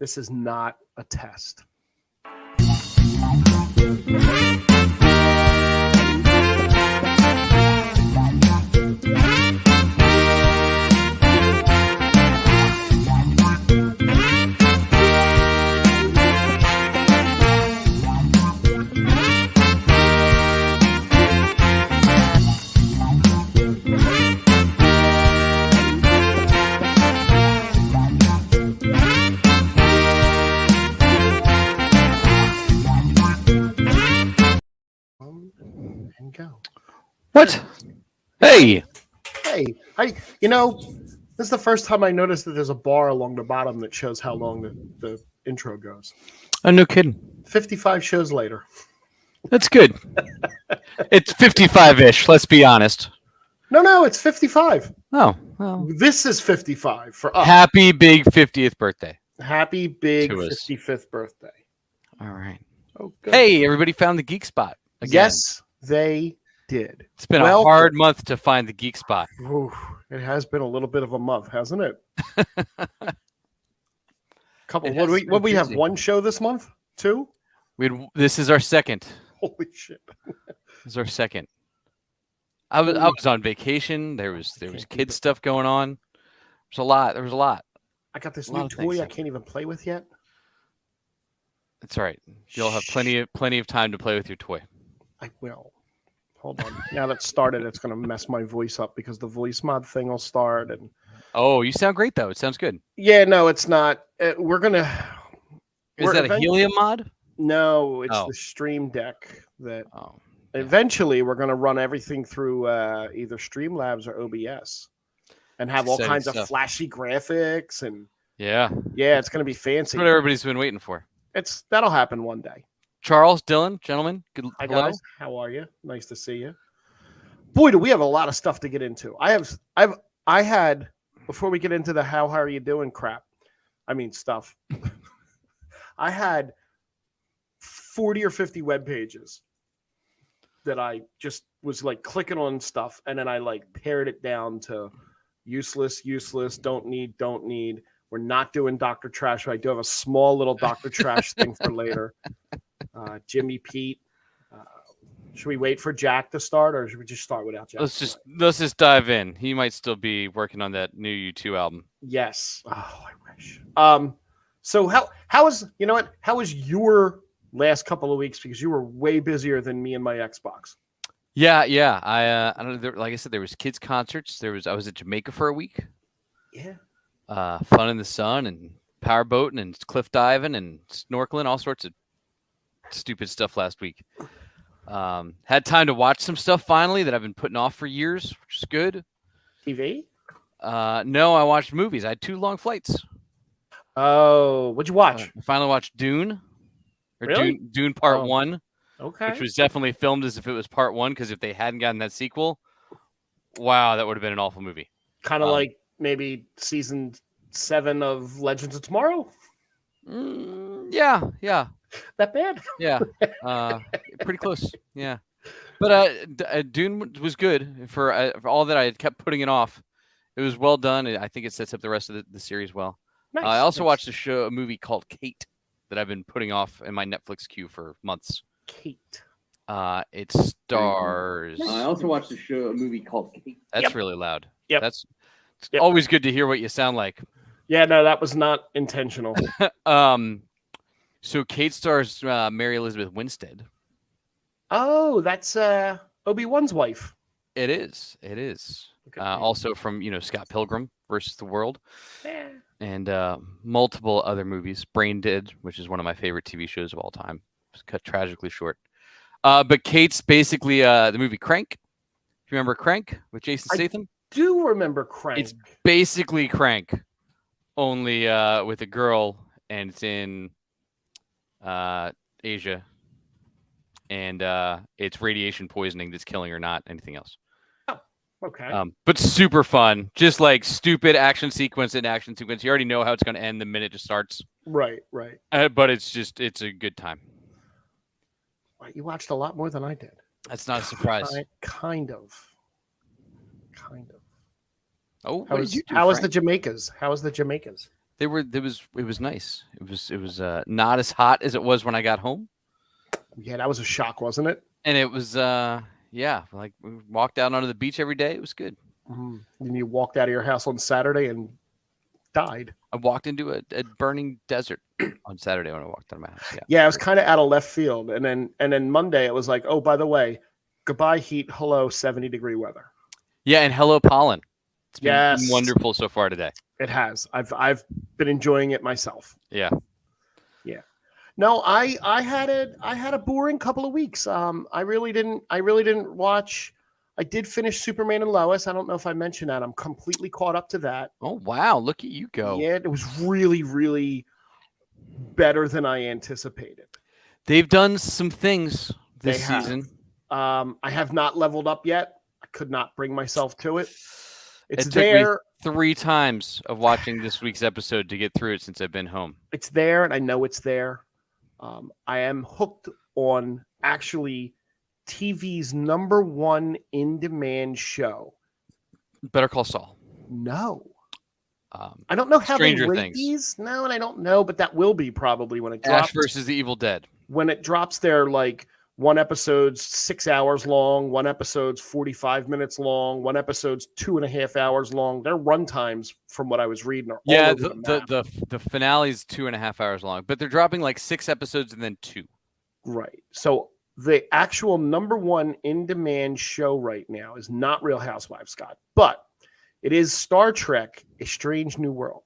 This is not a test. And go. What? Hey. Hey, this is the first time I noticed that there's a bar along the bottom that shows how long the intro goes. Oh, no kidding. 55 shows later. That's good. It's 55-ish, let's be honest. No, it's 55. Oh, well. This is 55 for us. Happy big 50th birthday. Happy big To us. 55th birthday. All right. Oh, good. Hey, everybody found the Geek Spot again. Yes, they did. It's been a hard month to find the Geek Spot. Ooh, it has been a little bit of a month, hasn't it? Couple. What do we have? One show this month? Two? This is our second. Holy shit! This is our second. I was on vacation. There was kid stuff going on. There was a lot. I got this new toy I can't even play with yet. That's all right. You'll have plenty of time to play with your toy. I will. Hold on. Now that's started, it's going to mess my voice up because the voice mod thing will start. And oh, you sound great though. It sounds good. Yeah, no, it's not. We're gonna. Is that a helium mod? No, it's the Stream Deck that. Oh. Eventually, we're going to run everything through either Streamlabs or OBS, and have all kinds of flashy graphics and. Yeah, it's going to be fancy. That's what everybody's been waiting for. That'll happen one day. Charles, Dylan, gentlemen, good. Hi guys, how are you? Nice to see you. Boy, do we have a lot of stuff to get into. I had before we get into the how are you doing crap. I mean stuff. I had 40 or 50 web pages that I just was like clicking on stuff, and then I like pared it down to useless, don't need. We're not doing Dr. Trash. I do have a small little Dr. Trash thing for later. Jimmy Pete. Should we wait for Jack to start, or should we just start without Jack? Let's just dive in. He might still be working on that new U2 album. Yes. Oh, I wish. So how was your last couple of weeks, because you were way busier than me and my Xbox? Yeah. I don't know. Like I said, there was kids concerts. I was at Jamaica for a week. Yeah. Fun in the sun and power boating and cliff diving and snorkeling, all sorts of stupid stuff last week. Had time to watch some stuff finally that I've been putting off for years, which is good. TV? No, I watched movies. I had 2 long flights. Oh, what'd you watch? I finally watched Dune. Really? Dune Part 1. Okay. Which was definitely filmed as if it was Part 1, because if they hadn't gotten that sequel, wow, that would have been an awful movie. Kind of like maybe season 7 of Legends of Tomorrow? Yeah. That bad? Yeah. Pretty close. Yeah. But Dune was good for all that I had kept putting it off. It was well done. I think it sets up the rest of the series well. Nice. I also watched a movie called Kate that I've been putting off in my Netflix queue for months. Kate. It stars. I also watched a movie called Kate. That's really loud. Yep. It's always good to hear what you sound like. Yeah, no, that was not intentional. So Kate stars Mary Elizabeth Winstead. Oh, that's Obi-Wan's wife. It is. Also from Scott Pilgrim versus the World, and multiple other movies. Brain Dead, which is one of my favorite TV shows of all time. It's cut tragically short. But Kate's basically the movie Crank. Do you remember Crank with Jason Statham? I do remember Crank. It's basically Crank, only with a girl, and it's in Asia, and it's radiation poisoning that's killing her, not anything else. Oh, okay. But super fun, just like stupid action sequence. You already know how it's going to end the minute it starts. Right. But it's a good time. You watched a lot more than I did. That's not a surprise. Kind of. Oh, what did you do? How was the Jamaicas? It was nice. It was not as hot as it was when I got home, Yeah, that was a shock, wasn't it? and it was yeah, like we walked out onto the beach every day. It was good. And you walked out of your house on Saturday and died. I walked into a burning desert on Saturday when I walked out of my house. Yeah. Yeah, it was kind of out of left field. And then Monday it was like, oh, by the way, goodbye heat, hello 70-degree weather. Yeah, and hello pollen. It's been Yes. wonderful so far today. It has. I've been enjoying it myself. Yeah. No, I had a boring couple of weeks. I really didn't watch. I did finish Superman and Lois. I don't know if I mentioned that. I'm completely caught up to that. Oh wow, look at you go. Yeah, it was really, really better than I anticipated. They've done some things this They have. season. I have not leveled up yet. I could not bring myself to it. It's It took me there. 3 times of watching this week's episode to get through it since I've been home. It's there, and I know it's there. I am hooked on actually TV's #1 in-demand show. Better Call Saul. No. I don't know how Stranger they rate Things. these. No, and I don't know, but that will be probably when it Ash drops. versus the Evil Dead. When it drops there, like one episode's 6 hours long, one episode's 45 minutes long, one episode's 2.5 hours long. Their run times, from what I was reading, are all Yeah, over the map. the finale's 2.5 hours long, but they're dropping like 6 episodes and then 2. Right. So the actual #1 in-demand show right now is not Real Housewives, Scott, but it is Star Trek: A Strange New World.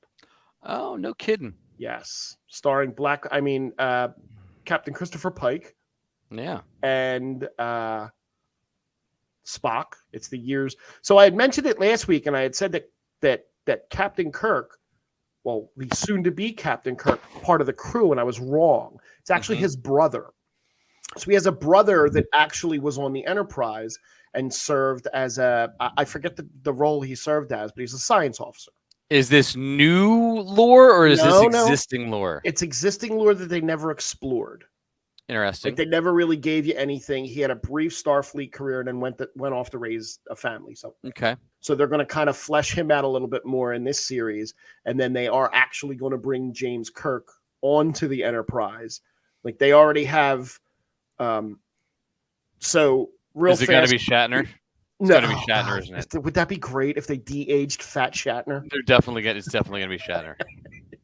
Oh, no kidding. Yes, starring Captain Christopher Pike Yeah. and Spock. It's the years. So I had mentioned it last week, and I had said that Captain Kirk, well, the soon-to-be Captain Kirk, part of the crew, and I was wrong. It's actually his brother. So he has a brother that actually was on the Enterprise and served as I forget the role he served as, but he's a science officer. Is this new lore or is No, this no. existing lore? It's existing lore that they never explored. Interesting. Like they never really gave you anything. He had a brief Starfleet career and then went off to raise a family. Okay. So they're going to kind of flesh him out a little bit more in this series, and then they are actually going to bring James Kirk onto the Enterprise. Like they already have. So real Is it fast. going to be Shatner? It's No, going to be Shatner, isn't it? Would that be great if they de-aged Fat Shatner? It's definitely going to be Shatner.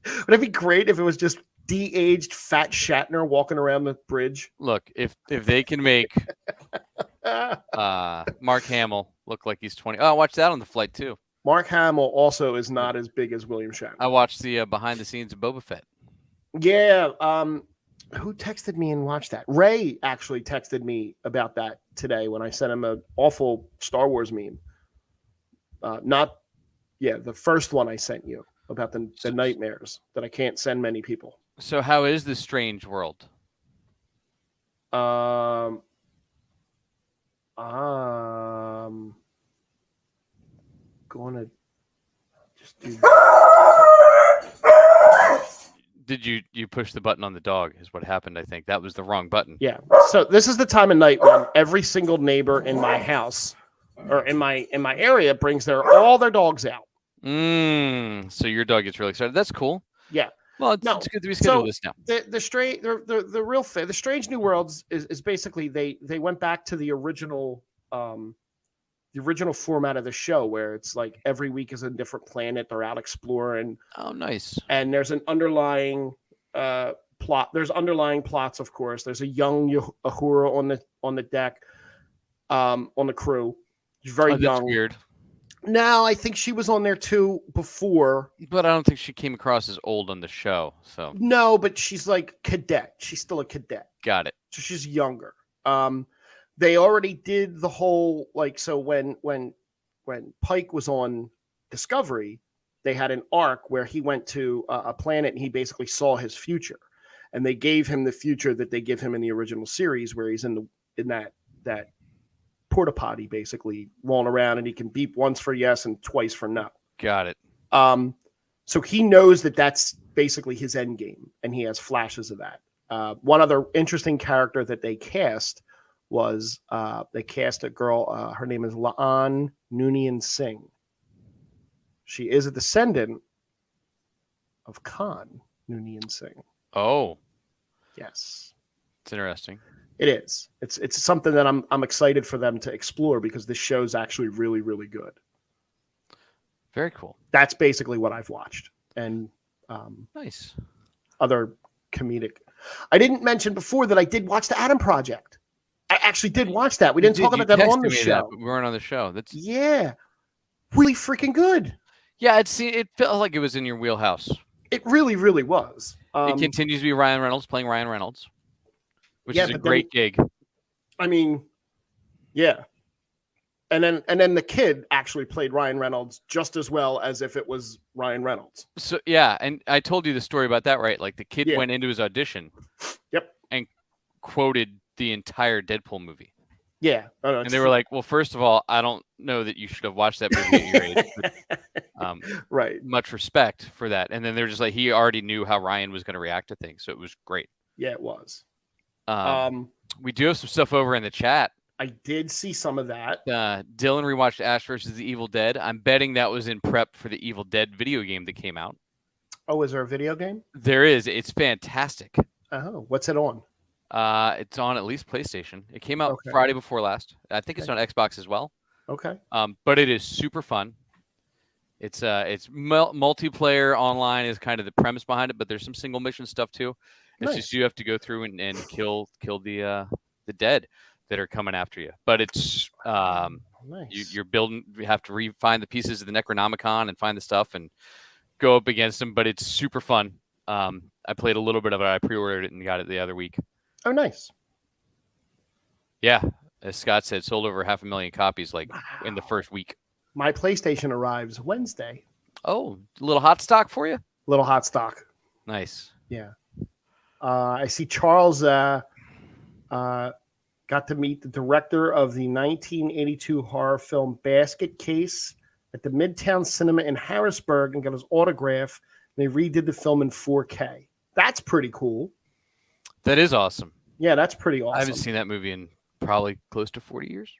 Would that be great if it was just de-aged Fat Shatner walking around the bridge? Look, if they can make Mark Hamill look like he's 20. Oh, I watched that on the flight too. Mark Hamill also is not as big as William Shatner. I watched the behind the scenes of Boba Fett. Yeah. Who texted me and watched that? Ray actually texted me about that today when I sent him an awful Star Wars meme. The first one I sent you about the nightmares that I can't send many people. So how is the strange world? Gonna just do. Did you push the button on the dog is what happened, I think. That was the wrong button. Yeah. So this is the time of night when every single neighbor in my house or in my area brings all their dogs out. So your dog gets really excited. That's cool. Yeah. Well, it's good to be scheduled this now. The Strange New Worlds is basically they went back to the original format of the show where it's like every week is a different planet. They're out exploring. Oh, nice. And there's an underlying plot. There's underlying plots, of course. There's a young Uhura on the deck, on the crew. She's very That's young. weird. No, I think she was on there too before. But I don't think she came across as old on the show. So No, but she's like cadet. She's still a cadet. got it. So she's younger. They already did the whole so when Pike was on Discovery, they had an arc where he went to a planet and he basically saw his future, and they gave him the future that they give him in the original series, where he's in that porta potty basically rolling around, and he can beep once for yes and twice for no. Got it. So he knows that that's basically his end game, and he has flashes of that. One other interesting character that they cast was they cast a girl. Her name is Laan Noonien Singh. She is a descendant of Khan Noonien Singh. Oh, Yes, it's interesting. it is. It's something that I'm excited for them to explore because this show's actually really, really good. Very cool. That's basically what I've watched, and Nice. other comedic. I didn't mention before that I did watch the Adam Project. I actually did watch that. We didn't talk about that on the show. But we weren't on the show. That's Yeah, really freaking good. yeah. It felt like it was in your wheelhouse. It really, really was. It continues to be Ryan Reynolds playing Ryan Reynolds, which Yeah, is a but great gig. I mean, yeah. And then the kid actually played Ryan Reynolds just as well as if it was Ryan Reynolds. So yeah, and I told you the story about that, right? Like the kid Yeah. went into his audition. Yep. And quoted the entire Deadpool movie. Yeah. Oh, no, And they were like, well, first of all, I don't know that you should have watched that movie at your age. But, right. much respect for that. And then they're just like, he already knew how Ryan was going to react to things. So it was great. Yeah, it was. We do have some stuff over in the chat. I did see some of that. Dylan rewatched Ash versus the Evil Dead. I'm betting that was in prep for the Evil Dead video game that came out. Oh, is there a video game? There is. It's fantastic. Oh, what's it on? It's on at least PlayStation. It came out Okay. Friday before last. I think it's Okay. on Xbox as well. Okay. But it is super fun. It's multiplayer online is kind of the premise behind it, but there's some single mission stuff too. It's Nice. just you have to go through and kill the dead that are coming after you. But it's Nice. you're building. You have to find the pieces of the Necronomicon and find the stuff and go up against them. But it's super fun. I played a little bit of it. I pre-ordered it and got it the other week. Oh, nice. Yeah, as Scott said, sold over 500,000 copies like in the first week. My PlayStation arrives Wednesday. Oh, a little hot stock for you. Little hot stock. Nice. Yeah. I see Charles got to meet the director of the 1982 horror film Basket Case at the Midtown Cinema in Harrisburg and got his autograph. They redid the film in 4K. That's pretty cool. That is awesome. Yeah, that's pretty awesome. I haven't seen that movie in probably close to 40 years.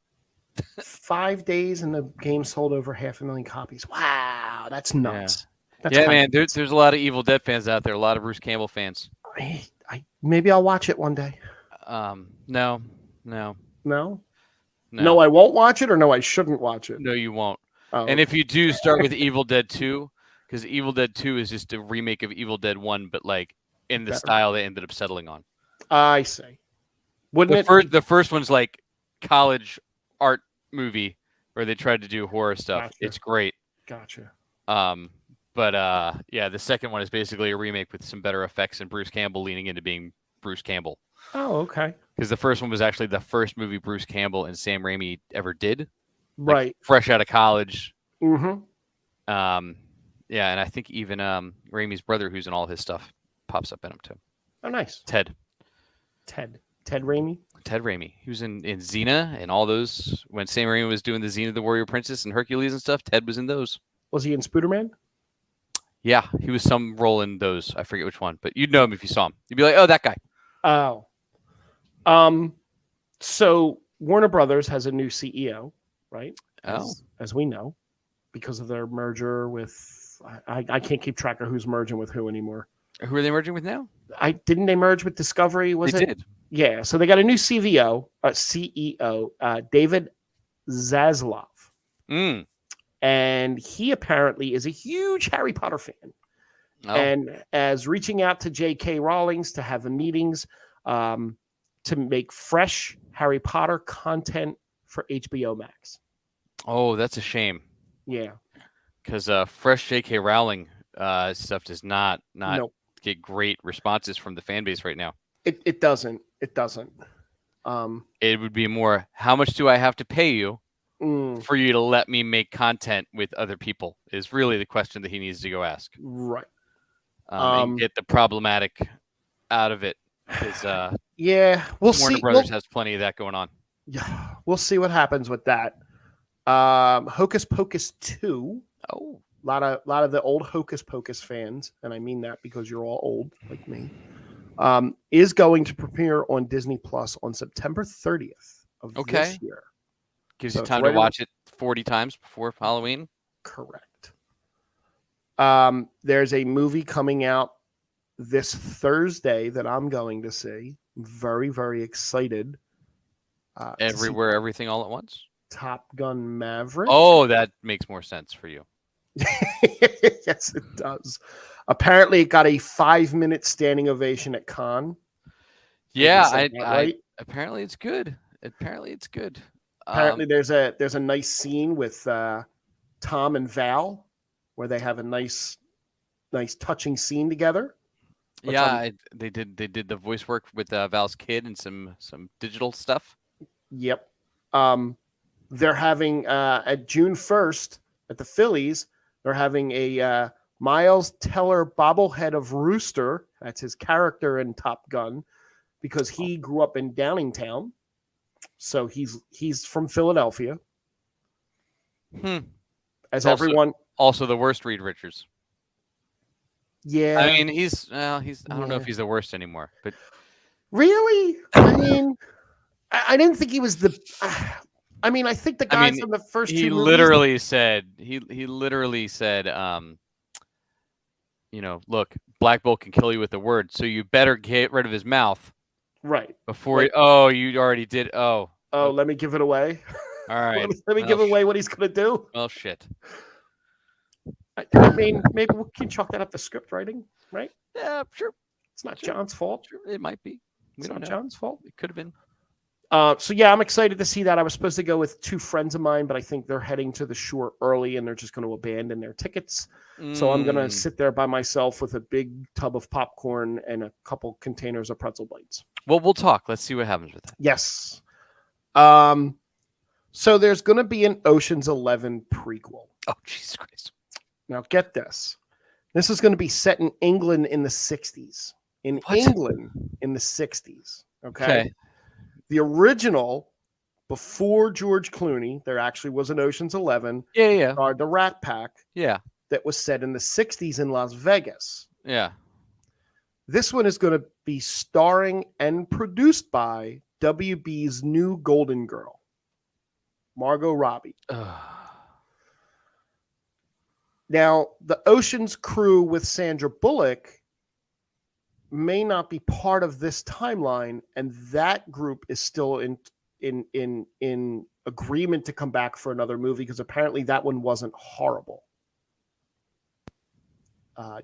5 days and the game sold over 500,000 copies. Wow, that's nuts. That's Yeah, kinda man, nuts. there's a lot of Evil Dead fans out there, a lot of Bruce Campbell fans. Maybe I'll watch it one day. No, No, I won't watch it, or no, I shouldn't watch it. No, you won't. Oh, And if you do, start with Evil Dead 2, because Evil Dead 2 is just a remake of Evil Dead 1, but like in the Better. style they ended up settling on. I see. Wouldn't The first one's like college art movie where they tried to do horror stuff. Gotcha. It's great. Gotcha. But yeah, the second one is basically a remake with some better effects and Bruce Campbell leaning into being Bruce Campbell. Oh, okay. Because the first one was actually the first movie Bruce Campbell and Sam Raimi ever did. Like, Right. fresh out of college. Mm-hmm. Yeah, and I think even Raimi's brother, who's in all his stuff, pops up in him too. Oh, nice. Ted Raimi. Ted Raimi. He was in Xena and all those. When Sam Raimi was doing the Xena the Warrior Princess and Hercules and stuff, Ted was in those. Was he in Spooderman? Yeah, he was some role in those. I forget which one, but you'd know him if you saw him. You'd be like, oh, that guy. Oh. So Warner Brothers has a new CEO, right? As we know, because of their merger with I can't keep track of who's merging with who anymore. Who are they merging with now? Didn't they merge with Discovery? They did. Yeah. So they got a new CEO, David Zaslav. Mm. And he apparently is a huge Harry Potter fan. Oh. And as reaching out to J.K. Rowling's to have the meetings to make fresh Harry Potter content for HBO Max. Oh, that's a shame. Yeah. Because fresh J.K. Rowling stuff does not Nope. get great responses from the fan base right now. It doesn't. It doesn't. It would be more, how much do I have to pay you Mm, for you to let me make content with other people is really the question that he needs to go ask. right. And get the problematic out of it. Because Yeah. We'll Warner see. Brothers has plenty of that going on. Yeah, we'll see what happens with that. Hocus Pocus 2. Oh, A lot of the old Hocus Pocus fans, and I mean that because you're all old like me, is going to premiere on Disney Plus on September 30th of this year. gives So you it's time right to watch it 40 times before Halloween. Correct. There's a movie coming out this Thursday that I'm going to see. I'm very, very excited. To see Everywhere, everything, all at once. Top Gun Maverick. Oh, that makes more sense for you. Yes, it does. Apparently, it got a 5-minute standing ovation at Cannes. Yeah, said that, right? Apparently it's good. Apparently it's good. Apparently, there's a nice scene with Tom and Val where they have a nice touching scene together. They did the voice work with Val's kid and some digital stuff. Yep. They're having at June 1st at the Phillies, they're having a Miles Teller bobblehead of Rooster. That's his character in Top Gun, because he grew up in Downingtown. So he's from Philadelphia. As Also- everyone, Also, the worst Reed Richards. yeah. I mean, he's I don't know if he's the worst anymore, but Really? I mean, I didn't think he was the. I mean, I think the guy from the first he two movies. literally said look, Black Bolt can kill you with a word, so you better get rid of his mouth Right. before. Like- You already did. Oh, Let me give it away. all right. Let me give away what he's gonna do. Well, shit. I mean, maybe we can chalk that up to script writing, right? Yeah, sure. It's not Sure. John's fault. Sure, it might be. We It's don't not know. John's fault. It could have been. So yeah, I'm excited to see that. I was supposed to go with 2 friends of mine, but I think they're heading to the shore early and they're just going to abandon their tickets. So I'm going to sit there by myself with a big tub of popcorn and a couple containers of pretzel bites. Well, we'll talk. Let's see what happens with that. Yes. So there's going to be an Ocean's 11 prequel. Oh, Jesus Christ. Now get this. This is going to be set in England in the 60s. In What? England in the 60s. Okay. The original, before George Clooney, there actually was an Ocean's 11, Yeah. starred the Rat Pack, Yeah. that was set in the 60s in Las Vegas. Yeah. This one is going to be starring and produced by WB's new Golden Girl, Margot Robbie. Now, the Ocean's crew with Sandra Bullock may not be part of this timeline, and that group is still in agreement to come back for another movie because apparently that one wasn't horrible.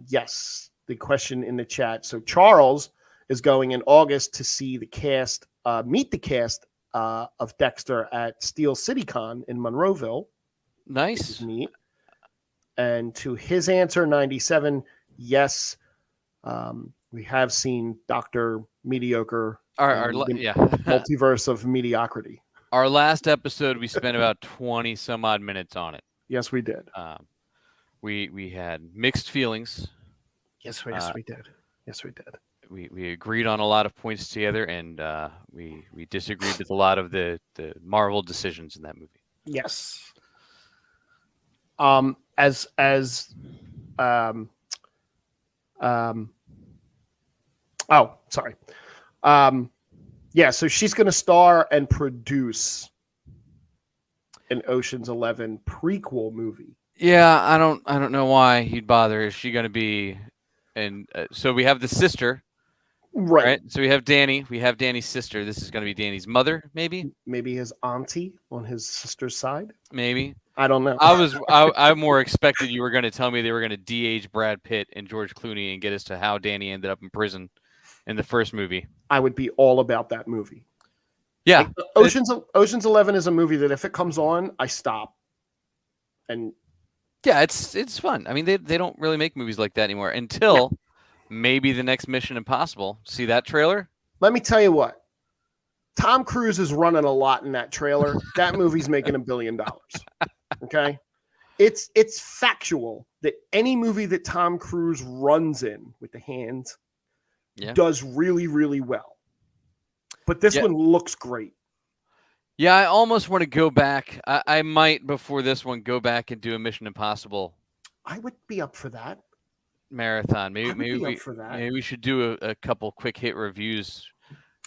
Yes, the question in the chat. So Charles is going in August to see the cast, meet the cast of Dexter at Steel City Con in Monroeville. Nice. Neat. And to his answer, 97, yes, we have seen Dr. Mediocre, Multiverse of Mediocrity. Our last episode, we spent about 20 some odd minutes on it. Yes, we did. We had mixed feelings. Yes, we did. Yes, we did. We agreed on a lot of points together, and we disagreed with a lot of the Marvel decisions in that movie. Yes. Sorry. Yeah, so she's going to star and produce an Ocean's 11 prequel movie. Yeah, I don't know why he'd bother. Is she going to be? And so we have the sister, right? So we have Danny. We have Danny's sister. This is going to be Danny's mother, maybe. Maybe his auntie on his sister's side. Maybe. I don't know. I more expected you were going to tell me they were going to de-age Brad Pitt and George Clooney and get us to how Danny ended up in prison in the first movie. I would be all about that movie. Yeah. Like, Ocean's 11 is a movie that if it comes on, I stop. And yeah, it's fun. I mean, they don't really make movies like that anymore until maybe the next Mission Impossible. See that trailer? Let me tell you what. Tom Cruise is running a lot in that trailer. That movie's making $1 billion. Okay? It's factual that any movie that Tom Cruise runs in with the hands does really, really well. But this one looks great. Yeah, I almost want to go back. I might, before this one, go back and do a Mission Impossible. I would be up for that. Marathon. Maybe we should do a couple quick hit reviews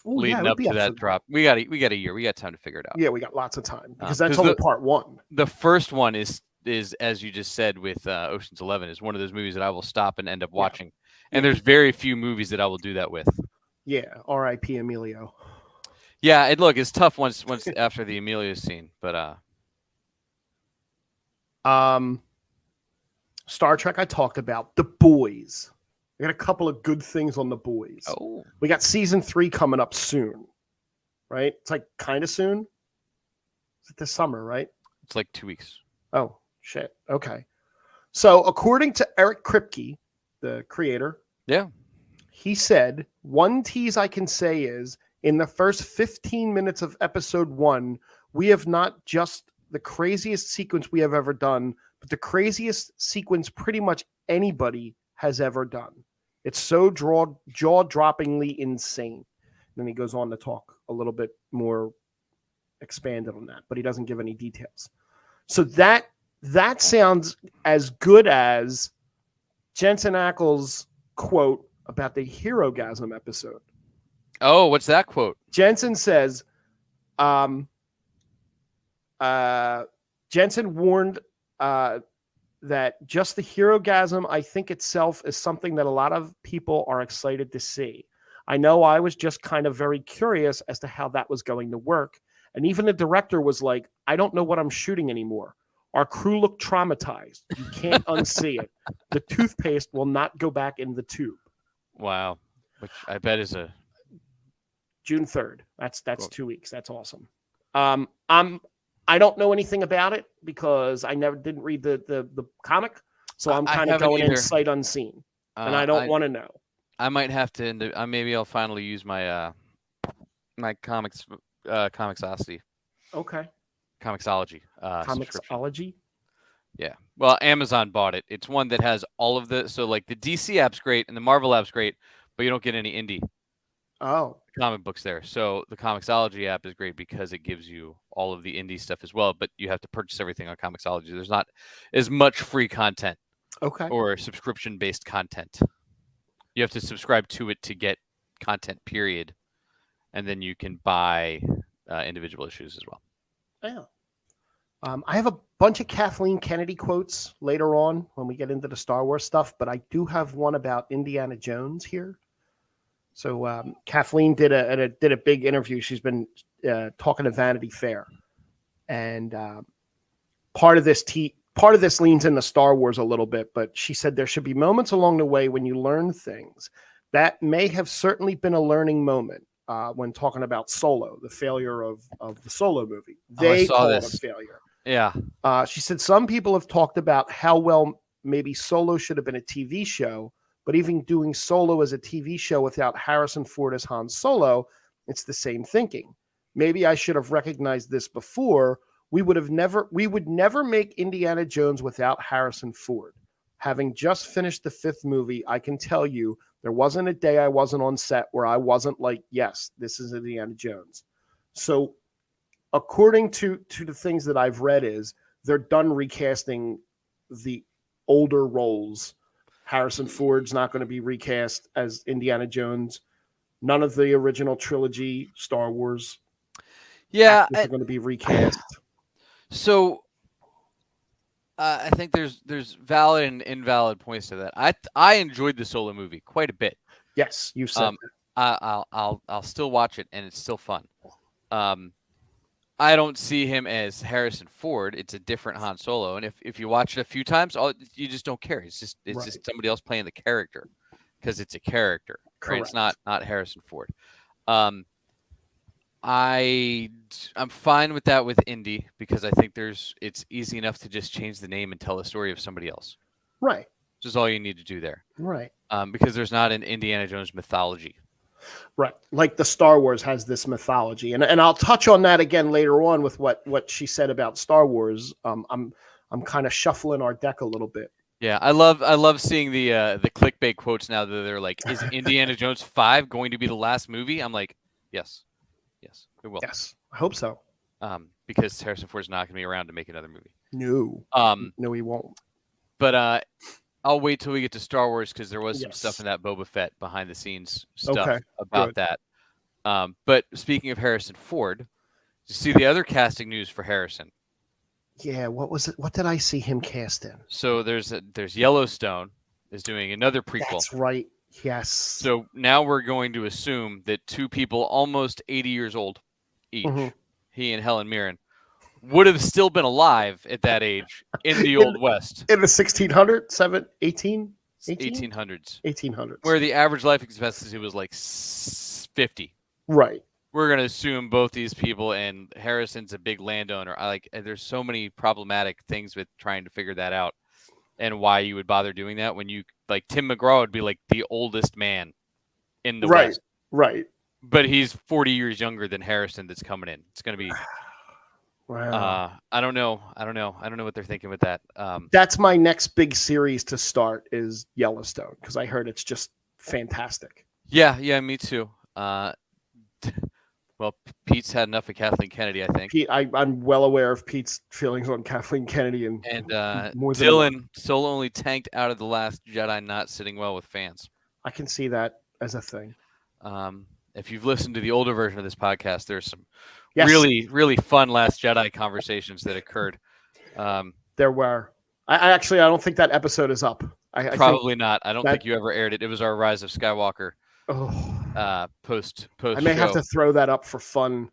leading up to that drop. We got a year. We got time to figure it out. Yeah, we got lots of time because that's only part one. The first one is is, as you just said with Ocean's 11, is one of those movies that I will stop and end up Yeah. watching. And there's very few movies that I will do that with. Yeah, R.I.P. Emilio. Yeah, and look, it's tough once after the Emilio scene, but Star Trek I talked about. The Boys. I got a couple of good things on The Boys. oh, We got season 3 coming up soon, right? It's like kind of soon. It's this summer, right? it's like 2 weeks. Oh, shit. Okay. So according to Eric Kripke, the creator, Yeah. he said, one tease I can say is in the first 15 minutes of episode 1, we have not just the craziest sequence we have ever done, but the craziest sequence pretty much anybody has ever done. It's so jaw-droppingly insane. Then he goes on to talk a little bit more expanded on that, but he doesn't give any details. So that sounds as good as Jensen Ackles' quote about the Herogasm episode. Oh, what's that quote? Jensen says, Jensen warned that just the Herogasm, I think itself is something that a lot of people are excited to see. I know I was just kind of very curious as to how that was going to work. And even the director was like, I don't know what I'm shooting anymore. Our crew looked traumatized. You can't unsee it. The toothpaste will not go back in the tube. Wow, which I bet is a June 3rd. That's Cool. 2 weeks. That's awesome. I don't know anything about it because I didn't read the comic, so I'm I kind of haven't going in either. sight unseen, and I don't want to know. I might have to. Maybe I'll finally use my my Comixology. Okay, Comixology. Subscription. Comixology. Yeah. Well, Amazon bought it. It's one that has all of like the DC app's great and the Marvel app's great, but you don't get any indie Oh, comic books there. So the Comixology app is great because it gives you all of the indie stuff as well, but you have to purchase everything on Comixology. There's not as much free content okay. or subscription-based content. You have to subscribe to it to get content, period, and then you can buy individual issues as well. Yeah. I have a bunch of Kathleen Kennedy quotes later on when we get into the Star Wars stuff, but I do have one about Indiana Jones here. So Kathleen did a big interview. She's been talking to Vanity Fair, and part of this leans into Star Wars a little bit. But she said there should be moments along the way when you learn things. That may have certainly been a learning moment when talking about Solo, the failure of the Solo movie. They call it a failure. Yeah. She said some people have talked about how well maybe Solo should have been a TV show, but even doing Solo as a TV show without Harrison Ford as Han Solo, it's the same thinking. Maybe I should have recognized this before. We would never make Indiana Jones without Harrison Ford. Having just finished the 5th movie, I can tell you there wasn't a day I wasn't on set where I wasn't like, yes, this is Indiana Jones. So according to the things that I've read is they're done recasting the older roles. Harrison Ford's not going to be recast as Indiana Jones. None of the original trilogy Star Wars actors are going to be recast. So I think there's valid and invalid points to that. I enjoyed the Solo movie quite a bit. Yes, you said that. I'll still watch it and it's still fun. I don't see him as Harrison Ford. It's a different Han Solo, and if you watch it a few times, you just don't care. It's just somebody else playing the character because it's a character. Right? It's not Harrison Ford. I'm fine with that with Indy because I think it's easy enough to just change the name and tell a story of somebody else. Right. Which is all you need to do there. Right. Because there's not an Indiana Jones mythology. Right. Like the Star Wars has this mythology. And I'll touch on that again later on with what she said about Star Wars. I'm kind of shuffling our deck a little bit. Yeah, I love seeing the clickbait quotes now that they're like, is Indiana Jones 5 going to be the last movie? I'm like, yes, it will. Yes, I hope so. Because Harrison Ford's not going to be around to make another movie. No. No, he won't. But I'll wait till we get to Star Wars because there was some stuff in that Boba Fett behind the scenes stuff about that. But speaking of Harrison Ford, you see the other casting news for Harrison. Yeah, what was it? What did I see him cast in? So there's Yellowstone is doing another prequel. That's right. Yes. So now we're going to assume that two people almost 80 years old each, Mhm. he and Helen Mirren, would have still been alive at that age in the Old West, In the 1600s, 18? 1800s, 1800s. where the average life expectancy was like 50. Right. We're going to assume both these people, and Harrison's a big landowner. There's so many problematic things with trying to figure that out and why you would bother doing that when you, like, Tim McGraw would be like the oldest man in the West. Right. But he's 40 years younger than Harrison that's coming in. It's going to be, Wow. I don't know what they're thinking with that. That's my next big series to start is Yellowstone because I heard it's just fantastic. Yeah, me too. Well, Pete's had enough of Kathleen Kennedy, I think. Pete, I'm well aware of Pete's feelings on Kathleen Kennedy and more than Dylan Solo only tanked out of The Last Jedi, not sitting well with fans. I can see that as a thing. If you've listened to the older version of this podcast, there's some Yes. really, really fun Last Jedi conversations that occurred. There were. I don't think that episode is up. I Probably not. I don't that- think you ever aired it. It was our Rise of Skywalker post. I may have to throw that up for fun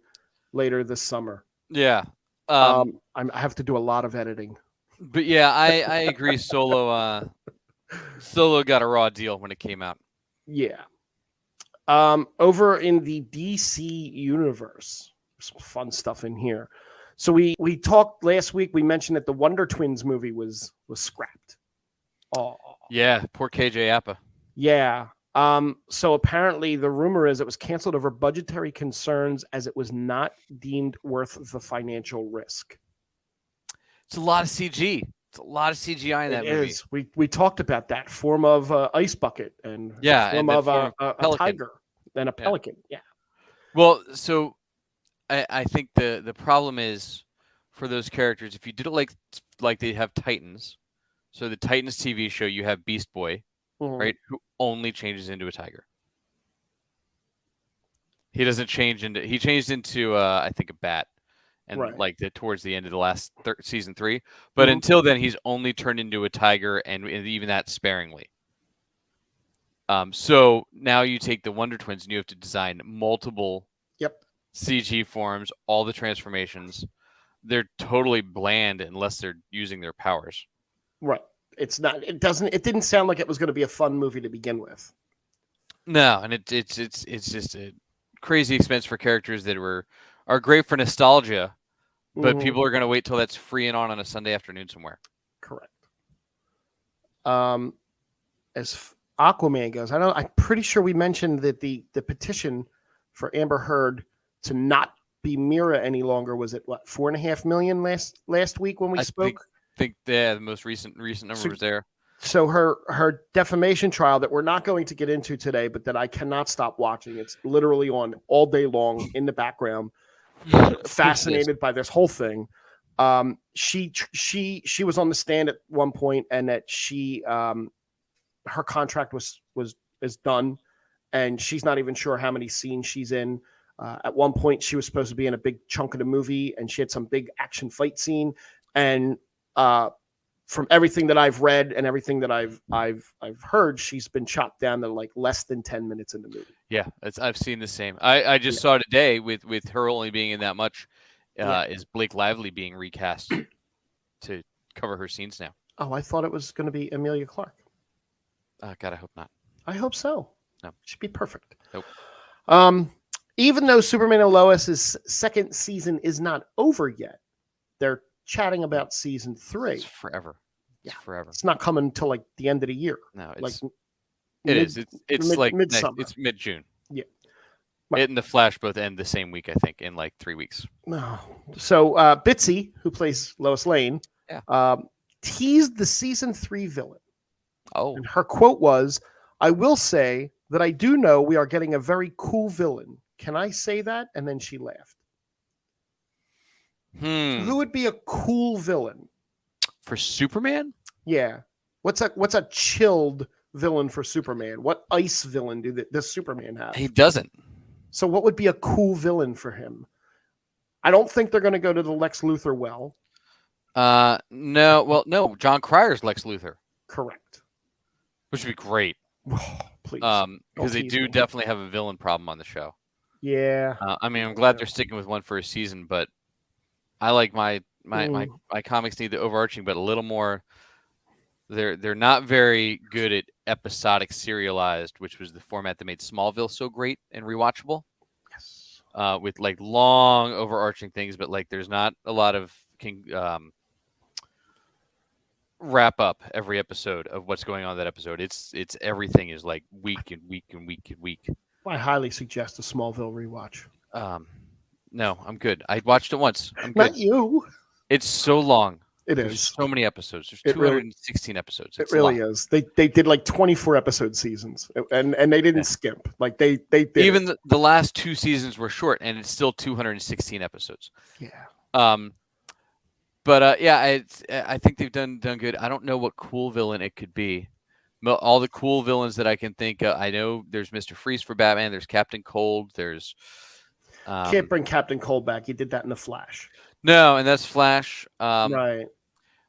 later this summer. Yeah. I have to do a lot of editing. But yeah, I agree. Solo got a raw deal when it came out. Yeah. Over in the DC universe, some fun stuff in here. So we talked last week. We mentioned that the Wonder Twins movie was scrapped. Oh, Yeah, poor KJ Appa. yeah. So apparently the rumor is it was canceled over budgetary concerns as it was not deemed worth the financial risk. It's a lot of CG. It's a lot of CGI in that It movie. is. We talked about that form of ice bucket and Yeah, form and the of form a pelican. tiger and a pelican. Yeah. Well, so I think the problem is for those characters, if you did it like they have Titans, so the Titans TV show, you have Beast Boy, Mhm. right, who only changes into a tiger. He doesn't change into. He changed into I think a bat, and Right. towards the end of the last season 3. But Mhm. until then, he's only turned into a tiger, and even that sparingly. So now you take the Wonder Twins, and you have to design multiple CG forms, all the transformations. They're totally bland unless they're using their powers. Right. It's not. It doesn't. It didn't sound like it was going to be a fun movie to begin with. No, and it's just a crazy expense for characters that are great for nostalgia, but Mhm. people are going to wait till that's free and on a Sunday afternoon somewhere. Correct. As Aquaman goes, I'm pretty sure we mentioned that the petition for Amber Heard to not be Mira any longer was at what, 4.5 million last week when we spoke. I think the most recent number was there. So her defamation trial that we're not going to get into today, but that I cannot stop watching. It's literally on all day long in the background. Fascinated by this whole thing. She was on the stand at one point, and that her contract is done, and she's not even sure how many scenes she's in. At one point, she was supposed to be in a big chunk of the movie, and she had some big action fight scene. And from everything that I've read and everything that I've heard, she's been chopped down to like less than 10 minutes in the movie. Yeah, I've seen the same. I just saw today with her only being in that much. Is Blake Lively being recast to cover her scenes now? Oh, I thought it was going to be Emilia Clarke. God, I hope not. I hope so. No, she'd be perfect. Nope. Even though Superman and Lois's second season is not over yet, they're chatting about season 3. It's forever. It's forever. It's not coming until like the end of the year. No, it's it's like mid-summer. it's mid-June. Yeah. It and the Flash both end the same week, I think, in like 3 weeks. No. So Bitsy, who plays Lois Lane, teased the season 3 villain. Oh. And her quote was, "I will say that I do know we are getting a very cool villain. Can I say that?" And then she laughed. Who would be a cool villain for Superman? Yeah. What's a chilled villain for Superman? What ice villain does Superman have? He doesn't. So what would be a cool villain for him? I don't think they're going to go to the Lex Luthor well. No. Well, no. John Cryer's Lex Luthor, Correct. which would be great. Please. Because they tease do me. definitely have a villain problem on the show. Yeah. I mean, I'm glad they're sticking with one for a season, but I like my comics need the overarching, but a little more. They're not very good at episodic serialized, which was the format that made Smallville so great and rewatchable. Yes. With like long overarching things, but like there's not a lot of wrap up every episode of what's going on in that episode. It's everything is like week and week and week and week. I highly suggest a Smallville rewatch. No, I'm good. I watched it once. I'm good. Not you. It's so long. There's There's so many episodes. There's It really- 216 episodes. It It's a really lot. is. They did like 24 episode seasons, and they didn't skimp. Like they did. Even the last 2 seasons were short, and it's still 216 episodes. Yeah. But yeah, I think they've done good. I don't know what cool villain it could be. All the cool villains that I can think of. I know there's Mr. Freeze for Batman. There's Captain Cold. There's Can't bring Captain Cold back. You did that in the Flash. no, and that's Flash. Right.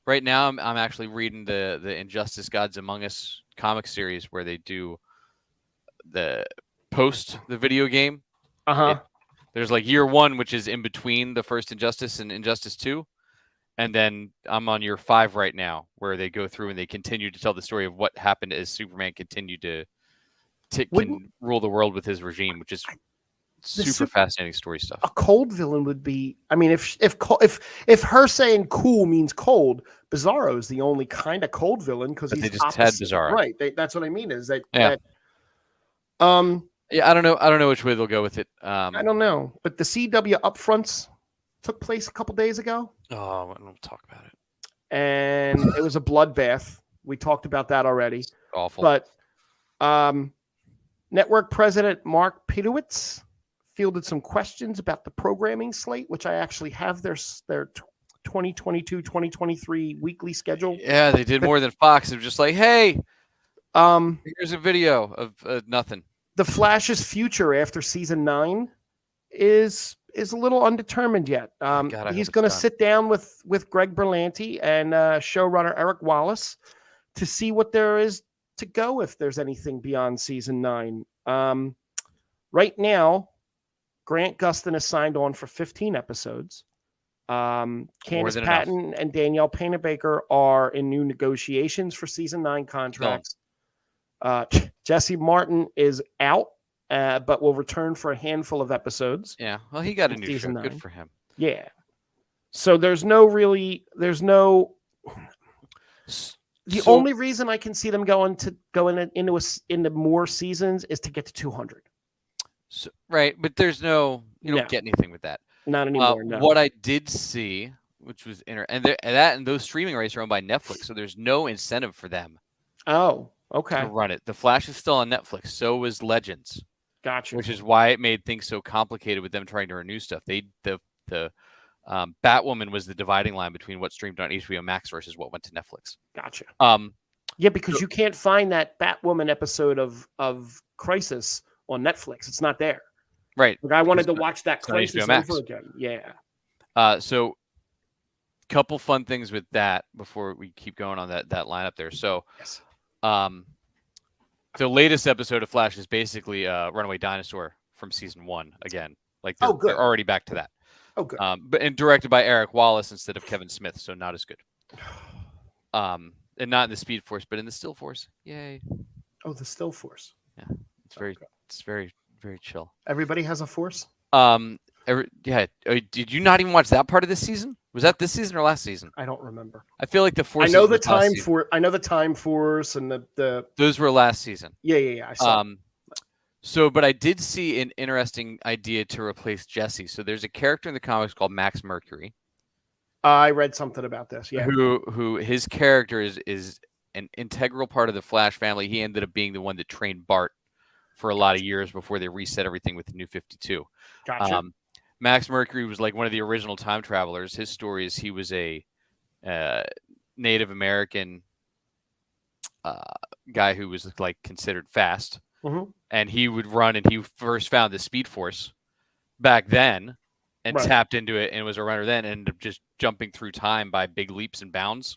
Right now, I'm actually reading the Injustice Gods Among Us comic series where they do the the video game. Uh-huh. There's like year 1, which is in between the first Injustice and Injustice 2. And then I'm on year 5 right now, where they go through and they continue to tell the story of what happened as Superman continued to can rule the world with his regime, which is super fascinating story stuff. A cold villain would be. I mean, if her saying cool means cold, Bizarro is the only kind of cold villain because But he's they just had opposite. Bizarro. Right. That's what I mean. Is that Yeah. Yeah, I don't know which way they'll go with it. I don't know, but the CW upfronts took place a couple days ago. Oh, I don't talk about it. And it was a bloodbath. We talked about that already. Awful. But network president Mark Pedowitz fielded some questions about the programming slate, which I actually have their 2022-2023 weekly schedule. Yeah, they did more than Fox. It was just like, hey, here's a video of nothing. The Flash's future after season 9 is a little undetermined yet. He's going to sit down with Greg Berlanti and showrunner Eric Wallace to see what there is to go if there's anything beyond season 9. Right now, Grant Gustin is signed on for 15 episodes. Candice Patton and Danielle Painter-Baker are in new negotiations for season 9 contracts. Jesse Martin is out, but will return for a handful of episodes. Yeah, well, he got a new show. Season 9. Good for him. Yeah. So there's no. The only reason I can see them going into more seasons is to get to 200. So, right, but there's you don't get anything with that. Not anymore. No. What I did see, which was and those streaming rights are owned by Netflix, so there's no incentive for them. Oh, okay. To run it. The Flash is still on Netflix. So was Legends. Gotcha. Which is why it made things so complicated with them trying to renew stuff. The Batwoman was the dividing line between what streamed on HBO Max versus what went to Netflix. Gotcha. Yeah, because you can't find that Batwoman episode of Crisis on Netflix. It's not there. Right. Like I wanted to watch that Crisis over again. Yeah. So couple fun things with that before we keep going on that lineup there. So yes. The latest episode of Flash is basically Runaway Dinosaur from season 1 again. Like they're already back to that. Oh, good. And directed by Eric Wallace instead of Kevin Smith, so not as good. And not in the Speed Force, but in the Still Force. Yay! Oh, the Still Force. Yeah, it's very very chill. Everybody has a force. Did you not even watch that part of this season? Was that this season or last season? I don't remember. I feel like the Force. I know the Time Force and the. Those were last season. Yeah. I saw. But I did see an interesting idea to replace Jesse. So there's a character in the comics called Max Mercury. I read something about this. Yeah. Who his character is an integral part of the Flash family. He ended up being the one that trained Bart for a lot of years before they reset everything with the New 52. Gotcha. Max Mercury was like one of the original time travelers. His story is he was a Native American guy who was like considered fast. Mm-hmm. And he would run, and he first found the Speed Force back then, and Right. tapped into it and was a runner then, and ended up just jumping through time by big leaps and bounds,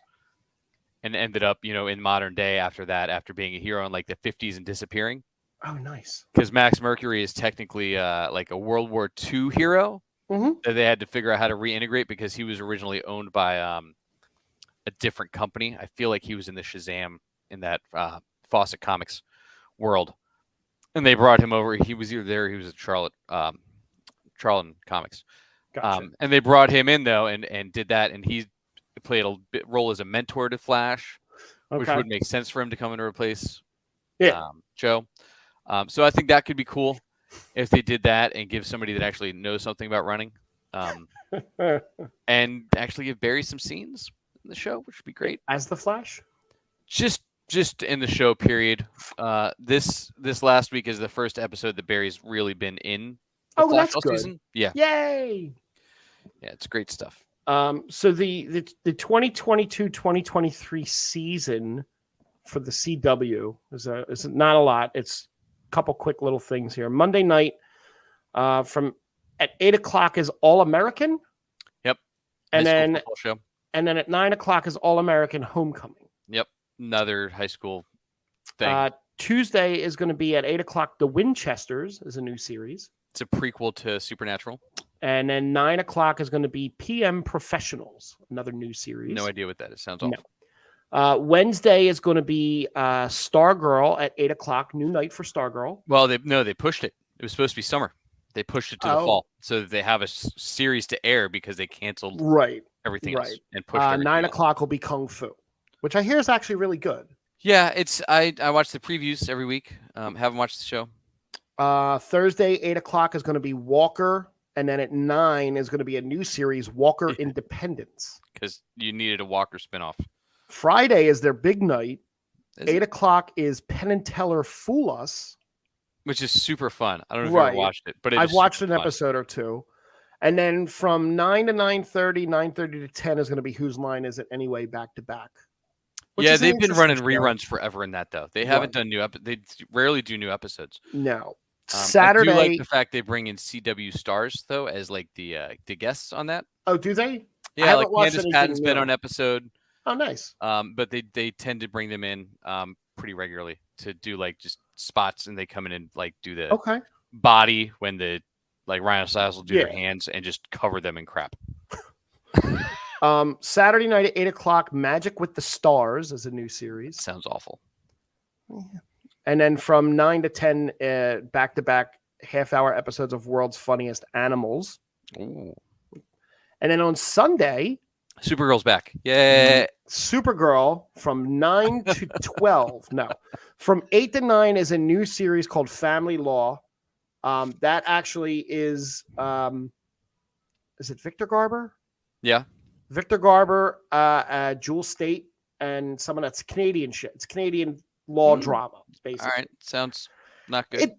and ended up, in modern day after that, after being a hero in like the 50s and disappearing. Oh, nice. Because Max Mercury is technically like a World War II hero Mhm. that they had to figure out how to reintegrate because he was originally owned by a different company. I feel like he was in the Shazam in that Fawcett Comics world, and they brought him over. He was either there, or he was at Charlton Comics, Gotcha. and they brought him in though, and did that, and he played a role as a mentor to Flash, which Okay. would make sense for him to come in to replace Yeah. Joe. So I think that could be cool if they did that and give somebody that actually knows something about running, and actually give Barry some scenes in the show, which would be great. As the Flash? Just in the show period. This last week is the first episode that Barry's really been in the Flash that's all good. season. Yeah, Yay! it's great stuff. So the 2022-2023 season for the CW is not a lot. It's a couple quick little things here. Monday night from at 8:00 is All American. Yep. And High school then football show. and then at 9:00 is All American Homecoming. Yep. Another high school thing. Tuesday is going to be at 8:00. The Winchesters is a new series. It's a prequel to Supernatural. And then 9:00 is going to be PM Professionals, another new series. No idea what that is. Sounds No. awful. Wednesday is going to be Stargirl at 8:00. New night for Stargirl. Well, they pushed it. It was supposed to be summer. They pushed it to the Oh. fall so that they have a series to air because they canceled Right. everything else Right. and pushed everything 9:00 else. will be Kung Fu, which I hear is actually really good. Yeah, it's I watch the previews every week. Haven't watched the show. Thursday, 8:00 is going to be Walker. And then at 9 is going to be a new series, Walker Independence. Because you needed a Walker spinoff. Friday is their big night. Is it? 8:00 is Penn and Teller Fool Us. Which is super fun. I don't know if you Right. ever watched it, but I've watched an fun. episode or two. And then from 9 to 9:30, 9:30 to 10 is going to be Whose Line Is It Anyway, back to back. Which Yeah, is an they've been running interesting show. reruns forever in that though. They haven't done new They rarely do new episodes. No. I Saturday. do like the fact they bring in CW stars though as like the guests on that. Oh, do they? Yeah, haven't like watched Candace anything Patton's been new. on episode. Oh, nice. But they tend to bring them in pretty regularly to do like just spots, and they come in and like do the Okay. body when the like rhinoceros will do their Yeah. hands and just cover them in crap. Saturday night at 8:00, Magic with the Stars is a new series. Sounds awful. And then from 9 to 10, back to back half-hour episodes of World's Funniest Animals. Ooh. And then on Sunday, Supergirl's back. Yeah. Supergirl from 9 to 12. No, from 8 to 9 is a new series called Family Law. That actually is it Victor Garber? Yeah. Victor Garber, Jewel State, and someone that's Canadian shit. It's Canadian law drama, basically. All right. Sounds not good.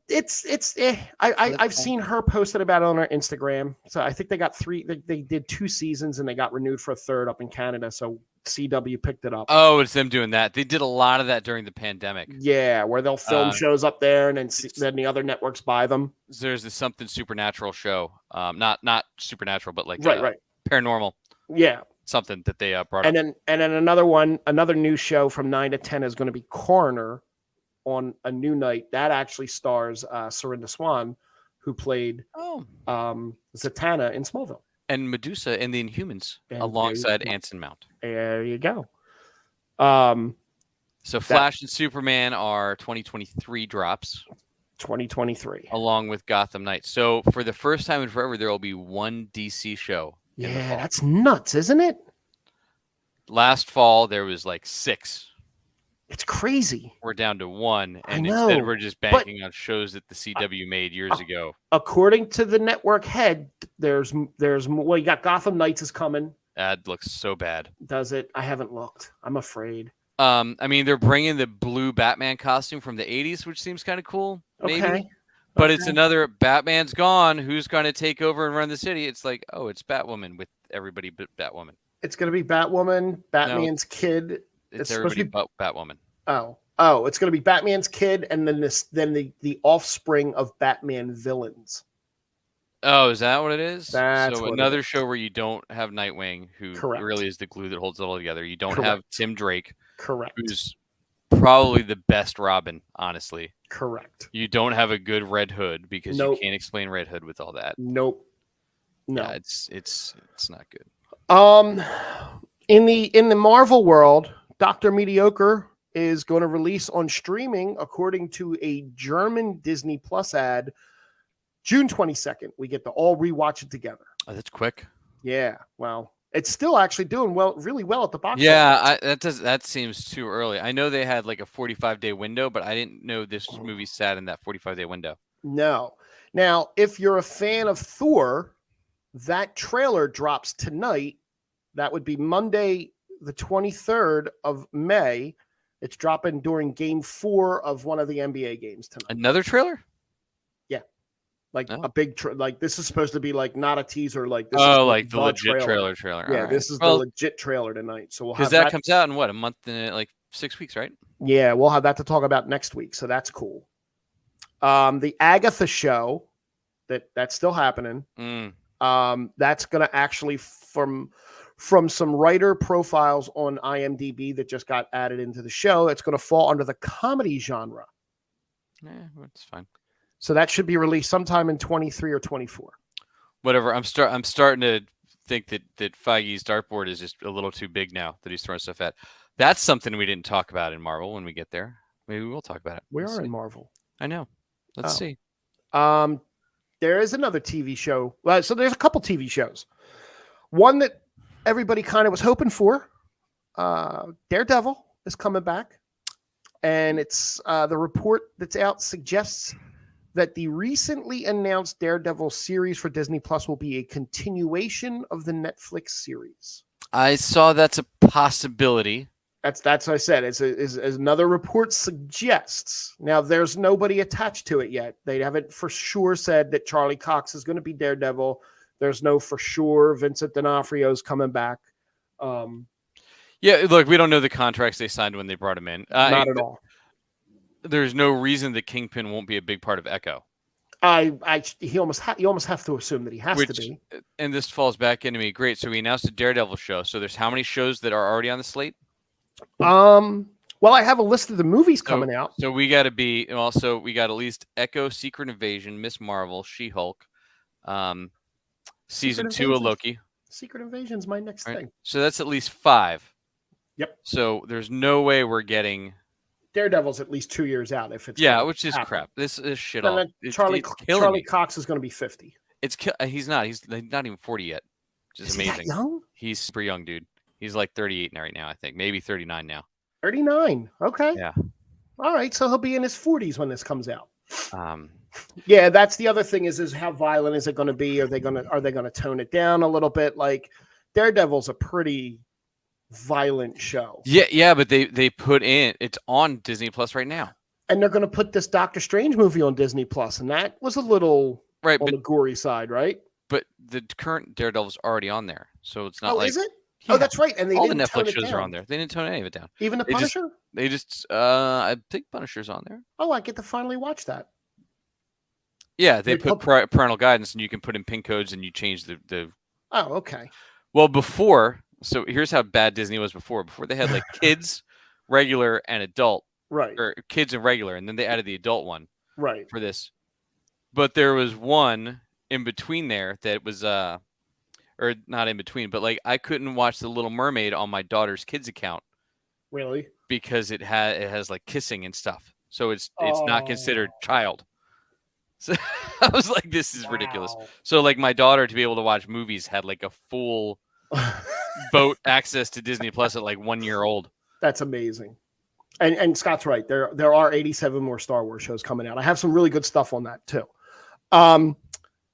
I've seen her posted about it on her Instagram. So I think they got they did 2 seasons and they got renewed for a third up in Canada. So CW picked it up. Oh, it's them doing that. They did a lot of that during the pandemic. Yeah, where they'll film shows up there and then the other networks buy them. There's this something supernatural show. Not supernatural, but like Right. paranormal. Yeah. Something that they brought And up. then another new show from 9 to 10 is going to be Coroner on a new night. That actually stars Serinda Swan, who played Zatanna in Smallville. And Medusa in the Inhumans And alongside there's- Anson Mount. There you go. So Flash and Superman are 2023 drops 2023. along with Gotham Knights. So for the first time in forever, there will be one DC show. in the Yeah, fall. that's nuts, isn't it? Last fall, there was like 6. It's crazy. We're down to 1. I And know, instead, we're just banking on shows that the CW made years ago. According to the network head, there's well, you got Gotham Knights is coming. That looks so bad. Does it? I haven't looked. I'm afraid. I mean, they're bringing the blue Batman costume from the 80s, which seems kind of cool. Maybe. Okay. But it's another Batman's gone. Who's going to take over and run the city? It's like, oh, it's Batwoman with everybody but Batwoman. It's going to be Batwoman, Batman's kid. It's supposed to everybody but Batwoman. Oh, it's going to be Batman's kid, and then the offspring of Batman villains. Oh, is that what it is? That's So what it another is. show where you don't have Nightwing, who Correct. really is the glue that holds it all together. You don't have Correct. Tim Drake, Correct. who's probably the best Robin, honestly. Correct. You don't have a good Red Hood because Nope. you can't explain Red Hood with all that. Nope. No. Yeah, it's not good. In the Marvel world, Dr. Mediocre is going to release on streaming, according to a German Disney Plus ad, June 22nd. We get to all rewatch it together. Oh, that's quick. Yeah, well, it's still actually doing really well at the box office. Yeah, that seems too early. I know they had like a 45-day window, but I didn't know this movie sat in that 45-day window. No. Now, if you're a fan of Thor, that trailer drops tonight. That would be Monday, the 23rd of May. It's dropping during Game 4 of one of the NBA games tonight. Another trailer? Like Oh. a big, like this is supposed to be like not a teaser, like this. Oh, is like the legit trailer. Yeah, All this right. is Well, the legit trailer tonight. So we'll because have that comes out in what, a month and like 6 weeks, right? Yeah, we'll have that to talk about next week. So that's cool. The Agatha show that's still happening. That's going to actually from some writer profiles on IMDb that just got added into the show. It's going to fall under the comedy genre. Yeah, that's fine. So that should be released sometime in 23 or 24. Whatever. I'm starting to think that Feige's dartboard is just a little too big now that he's throwing stuff at. That's something we didn't talk about in Marvel when we get there. Maybe we'll talk about it. We We'll are see. in Marvel. I know. Let's see. There is another TV show. So there's a couple TV shows. One that everybody kind of was hoping for. Daredevil is coming back. And it's the report that's out suggests that the recently announced Daredevil series for Disney Plus will be a continuation of the Netflix series. I saw that's a possibility. That's what I said. As another report suggests. Now, there's nobody attached to it yet. They haven't for sure said that Charlie Cox is going to be Daredevil. There's no for sure Vincent D'Onofrio is coming back. Yeah, look, we don't know the contracts they signed when they brought him in. Not at all. There's no reason that Kingpin won't be a big part of Echo. You almost have to assume that he has to be. And this falls back into me. Great. So we announced a Daredevil show. So there's how many shows that are already on the slate? Well, I have a list of the movies coming out. So we got at least Echo, Secret Invasion, Miss Marvel, She-Hulk, season 2 of Loki. Secret Invasion's my next thing. So that's at least 5. Yep. So there's no way we're getting Daredevil's at least 2 years out. If it's which is crap. This is shit. Charlie Cox is going to be 50. He's not even 40 yet. Which is amazing. He that young? He's super young, dude. He's like 38 right now, I think. Maybe 39 now. 39. Okay. Yeah. All right. So he'll be in his 40s when this comes out. Yeah, that's the other thing is how violent is it going to be? Are they going to tone it down a little bit? Like Daredevil's a pretty violent show. Yeah, but they put in it's on Disney Plus right now. And they're going to put this Doctor Strange movie on Disney Plus, and that was a little on the gory side, right? But the current Daredevil's already on there. So it's not is it? Yeah. Oh, that's right. And all the Netflix shows are on there. They didn't tone any of it down. Even the Punisher? They just I think Punisher's on there. Oh, I get to finally watch that. Yeah, they put parental guidance, and you can put in PIN codes, and you change the. Oh, okay. Well, before, so here's how bad Disney was before. Before they had like kids, regular, and adult. Right. Or kids and regular, and then they added the adult one. Right. For this, but there was one in between there that was or not in between, but like I couldn't watch The Little Mermaid on my daughter's kids account. Really? Because it has like kissing and stuff, so it's not considered child. So I was like, this is ridiculous. So like my daughter to be able to watch movies had like a full boat access to Disney Plus at like 1 year old. That's amazing. And Scott's right. There are 87 more Star Wars shows coming out. I have some really good stuff on that too.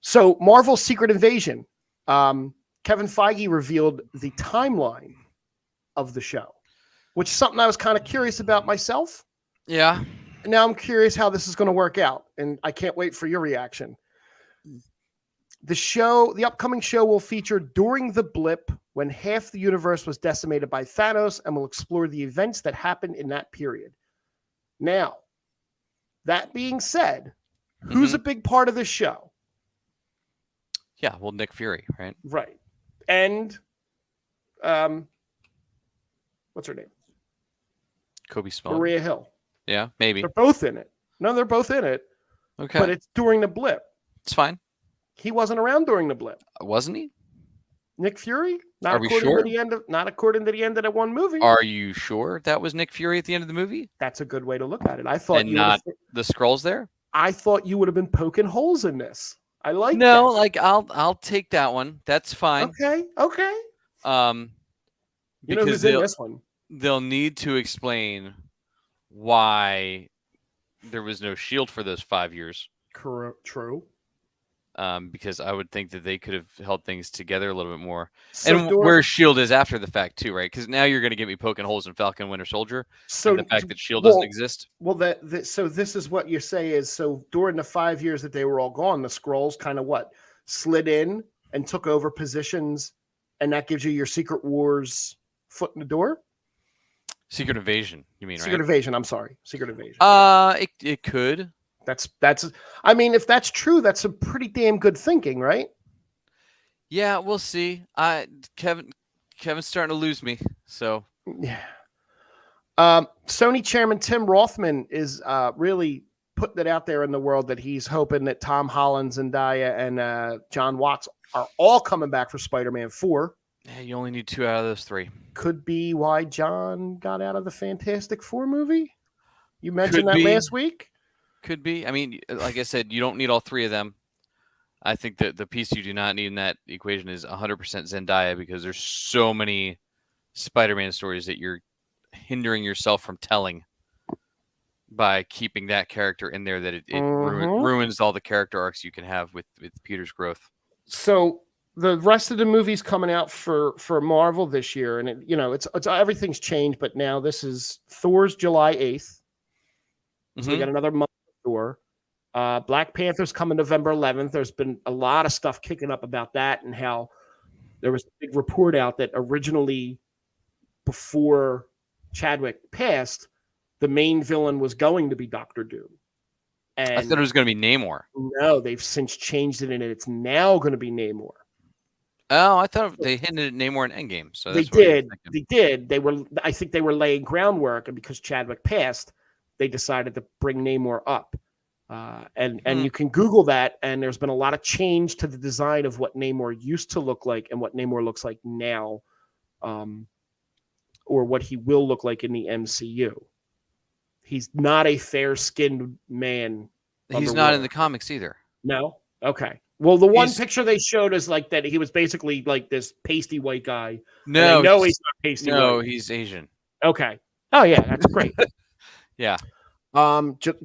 So Marvel's Secret Invasion. Kevin Feige revealed the timeline of the show, which is something I was kind of curious about myself. Yeah. Now I'm curious how this is going to work out, and I can't wait for your reaction. The upcoming show will feature during the blip when half the universe was decimated by Thanos, and will explore the events that happened in that period. Now, that being said, who's a big part of this show? Yeah, well, Nick Fury, right? Right. And what's her name? Kobe Smulders. Maria Hill. Yeah, maybe. They're both in it. No, they're both in it. Okay, But it's during the blip. it's fine. He wasn't around during the blip. Wasn't he? Nick Fury? Are we according sure? to the end of not according to the end of that one movie. Are you sure that was Nick Fury at the end of the movie? That's a good way to look at it. I thought And you not would the Skrulls there? I thought you would have been poking holes in this. I like No, that. like I'll take that one. That's fine. Okay. You know Because who's in this one? they'll need to explain why there was no shield for those 5 years. True. Because I would think that they could have held things together a little bit more. So And where Shield is after the fact too, right? Because now you're going to get me poking holes in Falcon and Winter Soldier. so And the fact that Shield doesn't exist. Well, so this is what you say is so during the 5 years that they were all gone, the Skrulls kind of slid in and took over positions, and that gives you your Secret Wars foot in the door. Secret Invasion, you mean, Secret right? Invasion. I'm sorry, Secret Invasion. It could. That's. I mean, if that's true, that's some pretty damn good thinking, right? Yeah, we'll see. Kevin's starting to lose me. So Yeah. Sony chairman Tim Rothman is really putting it out there in the world that he's hoping that Tom Holland, Zendaya, and John Watts are all coming back for Spider-Man 4. yeah, you only need 2 out of those 3. Could be why John got out of the Fantastic Four movie. You mentioned Could that be. last week. Could be. I mean, like I said, you don't need all 3 of them. I think that the piece you do not need in that equation is 100% Zendaya because there's so many Spider-Man stories that you're hindering yourself from telling by keeping that character in there that it ruins all the character arcs you can have with Peter's growth. So the rest of the movies coming out for Marvel this year, and it's everything's changed, but now this is Thor's July 8th. So we got another month of Thor. Black Panther's coming November 11th. There's been a lot of stuff kicking up about that and how there was a big report out that originally before Chadwick passed, the main villain was going to be Doctor Doom. And I thought it was going to be Namor. no, they've since changed it and it's now going to be Namor. Oh, I thought they hinted at Namor in Endgame. So They that's what I was did. thinking. They did. I think they were laying groundwork, and because Chadwick passed, they decided to bring Namor up. And you can Google that, and there's been a lot of change to the design of what Namor used to look like and what Namor looks like now, or what he will look like in the MCU. He's not a fair-skinned man. He's not in the comics either. No? Okay. Well, the one He's- picture they showed is like that he was basically like this pasty white guy. No, No, he's not pasty no, white. he's Asian. Okay. Oh, yeah, that's great. Yeah.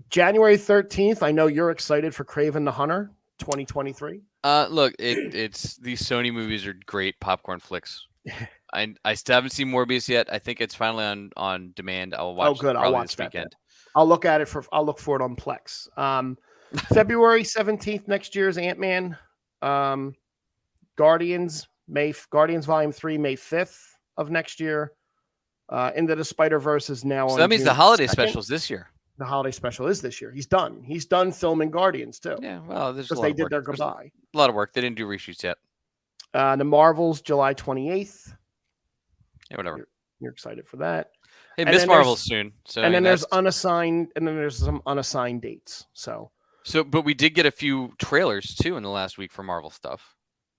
January 13th, I know you're excited for Kraven the Hunter 2023. Look, it's these Sony movies are great popcorn flicks. I still haven't seen Morbius yet. I think it's finally on demand. I'll watch. Good. I'll probably watch this that weekend. I'll look for it on Plex. February 17th next year is Ant-Man. Guardians Volume 3, May 5th of next year. Into the Spider-Verse is now So on that means the June holiday 2nd. specials this year. The holiday special is this year. He's done. He's done filming Guardians too. Yeah, well, there's a Because lot they of did work. their There's goodbye. a lot of work. They didn't do reshoots yet. The Marvels, July 28th. Yeah, whatever. You're excited for that. Hey, and Miss then Marvel's soon. So And then there's that's- some unassigned dates. So but we did get a few trailers too in the last week for Marvel stuff.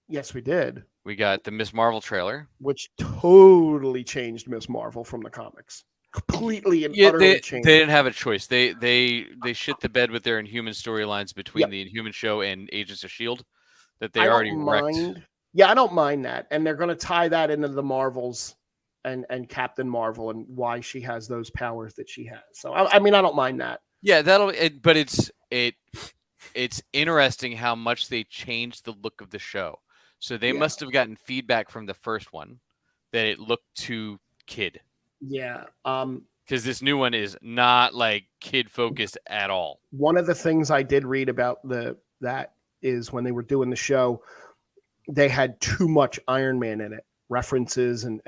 yes, we did. We got the Miss Marvel trailer. Which totally changed Miss Marvel from the comics. Completely and Yeah, utterly they changed. didn't have a choice. They shit the bed with their Inhuman storylines between Yep. the Inhuman show and Agents of Shield that I they don't already wrecked. mind. Yeah, I don't mind that. And they're going to tie that into the Marvels and Captain Marvel and why she has those powers that she has. So I mean, I don't mind that. Yeah, but it's interesting how much they changed the look of the show. So they Yeah. must have gotten feedback from the first one that it looked too kid. Yeah. Because this new one is not like kid focused at all. One of the things I did read about that is when they were doing the show, they had too much Iron Man in it, references, and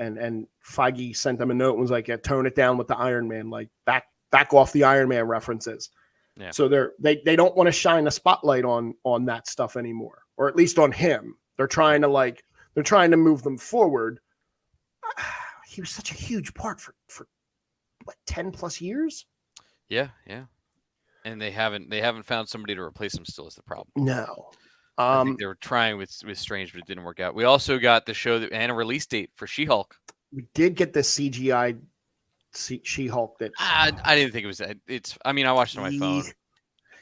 Feige sent them a note and was like, yeah, tone it down with the Iron Man, like back off the Iron Man references. Yeah. So they don't want to shine the spotlight on that stuff anymore, or at least on him. They're trying to move them forward. He was such a huge part for what, 10 plus years? Yeah. And they haven't found somebody to replace him. Still is the problem. No. I think they were trying with Strange, but it didn't work out. We also got the show and a release date for She-Hulk. We did get this CGI She-Hulk that I didn't think it was that. I watched it on my phone.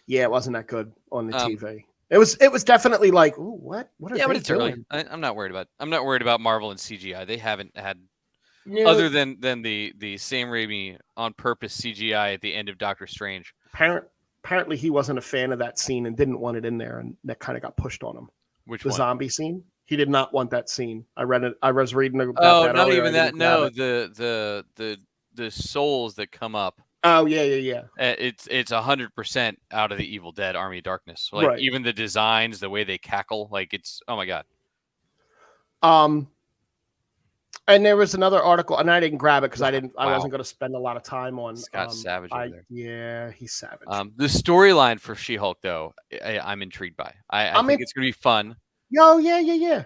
Yeah, it wasn't that good on the TV. It was definitely like, ooh, what are Yeah, they but it's doing? early. I'm not worried about Marvel and CGI. They haven't had other than the Sam Raimi on purpose CGI at the end of Doctor Strange. Apparently he wasn't a fan of that scene and didn't want it in there, and that kind of got pushed on him. Which the one? Zombie scene? He did not want that scene. I read it. I was reading about that. Not earlier. even that. No, the souls that come up. Oh yeah. It's 100% out of the Evil Dead Army of Darkness. Like Right. even the designs, the way they cackle, like it's oh my god. And there was another article, and I didn't grab it because I Wow. wasn't going to spend a lot of time on Scott Savage over there. Yeah, he's savage. The storyline for She-Hulk, though, I'm intrigued by. I think it's going to be fun. Oh yeah.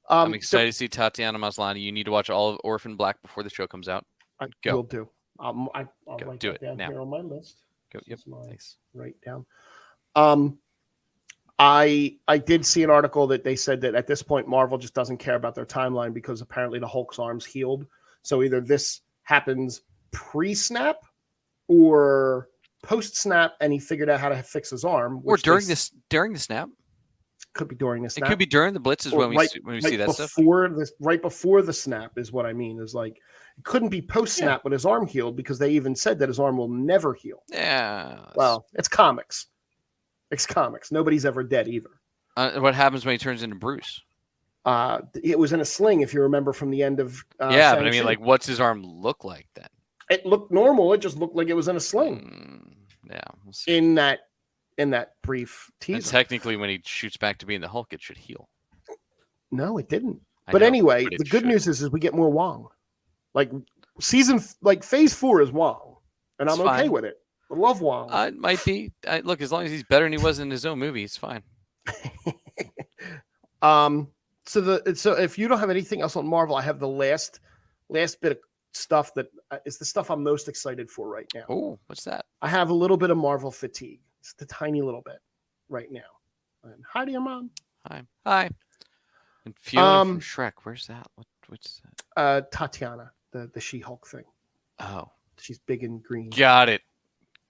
I'm excited to see Tatiana Maslany. You need to watch all of Orphan Black before the show comes out. I Go. will do. I'll Go. write Do that it down now. here on my list. Go. Yep. This is my Thanks. write down. I did see an article that they said that at this point Marvel just doesn't care about their timeline because apparently the Hulk's arm's healed. So either this happens pre-snap or post-snap, and he figured out how to fix his arm. Or during the snap. Could be during the snap. It could be during the blitzes Or when we see that stuff. Right before the snap is what I mean. Is like it couldn't be post-snap when his arm healed because they even said that his arm will never heal. Yeah. Well, it's comics. It's comics. Nobody's ever dead either. What happens when he turns into Bruce? It was in a sling, if you remember from the end of. Yeah, but I mean, like, what's his arm look like then? It looked normal. It just looked like it was in a sling. Yeah, we'll see. In that brief teaser. And technically, when he shoots back to being the Hulk, it should heal. No, it didn't. I But know, anyway, but it the good should. news is we get more Wong. Like phase 4 is Wong, and I'm It's okay fine. with it. I love Wong. It might be. Look, as long as he's better than he was in his own movie, it's fine. So if you don't have anything else on Marvel, I have the last bit of stuff that is the stuff I'm most excited for right now. Oh, what's that? I have a little bit of Marvel fatigue. Just a tiny little bit right now. And hi to your mom. Hi. And Fiona from Shrek. Where's that? What's that? Tatiana, the She-Hulk thing. Oh, She's big and green. got it.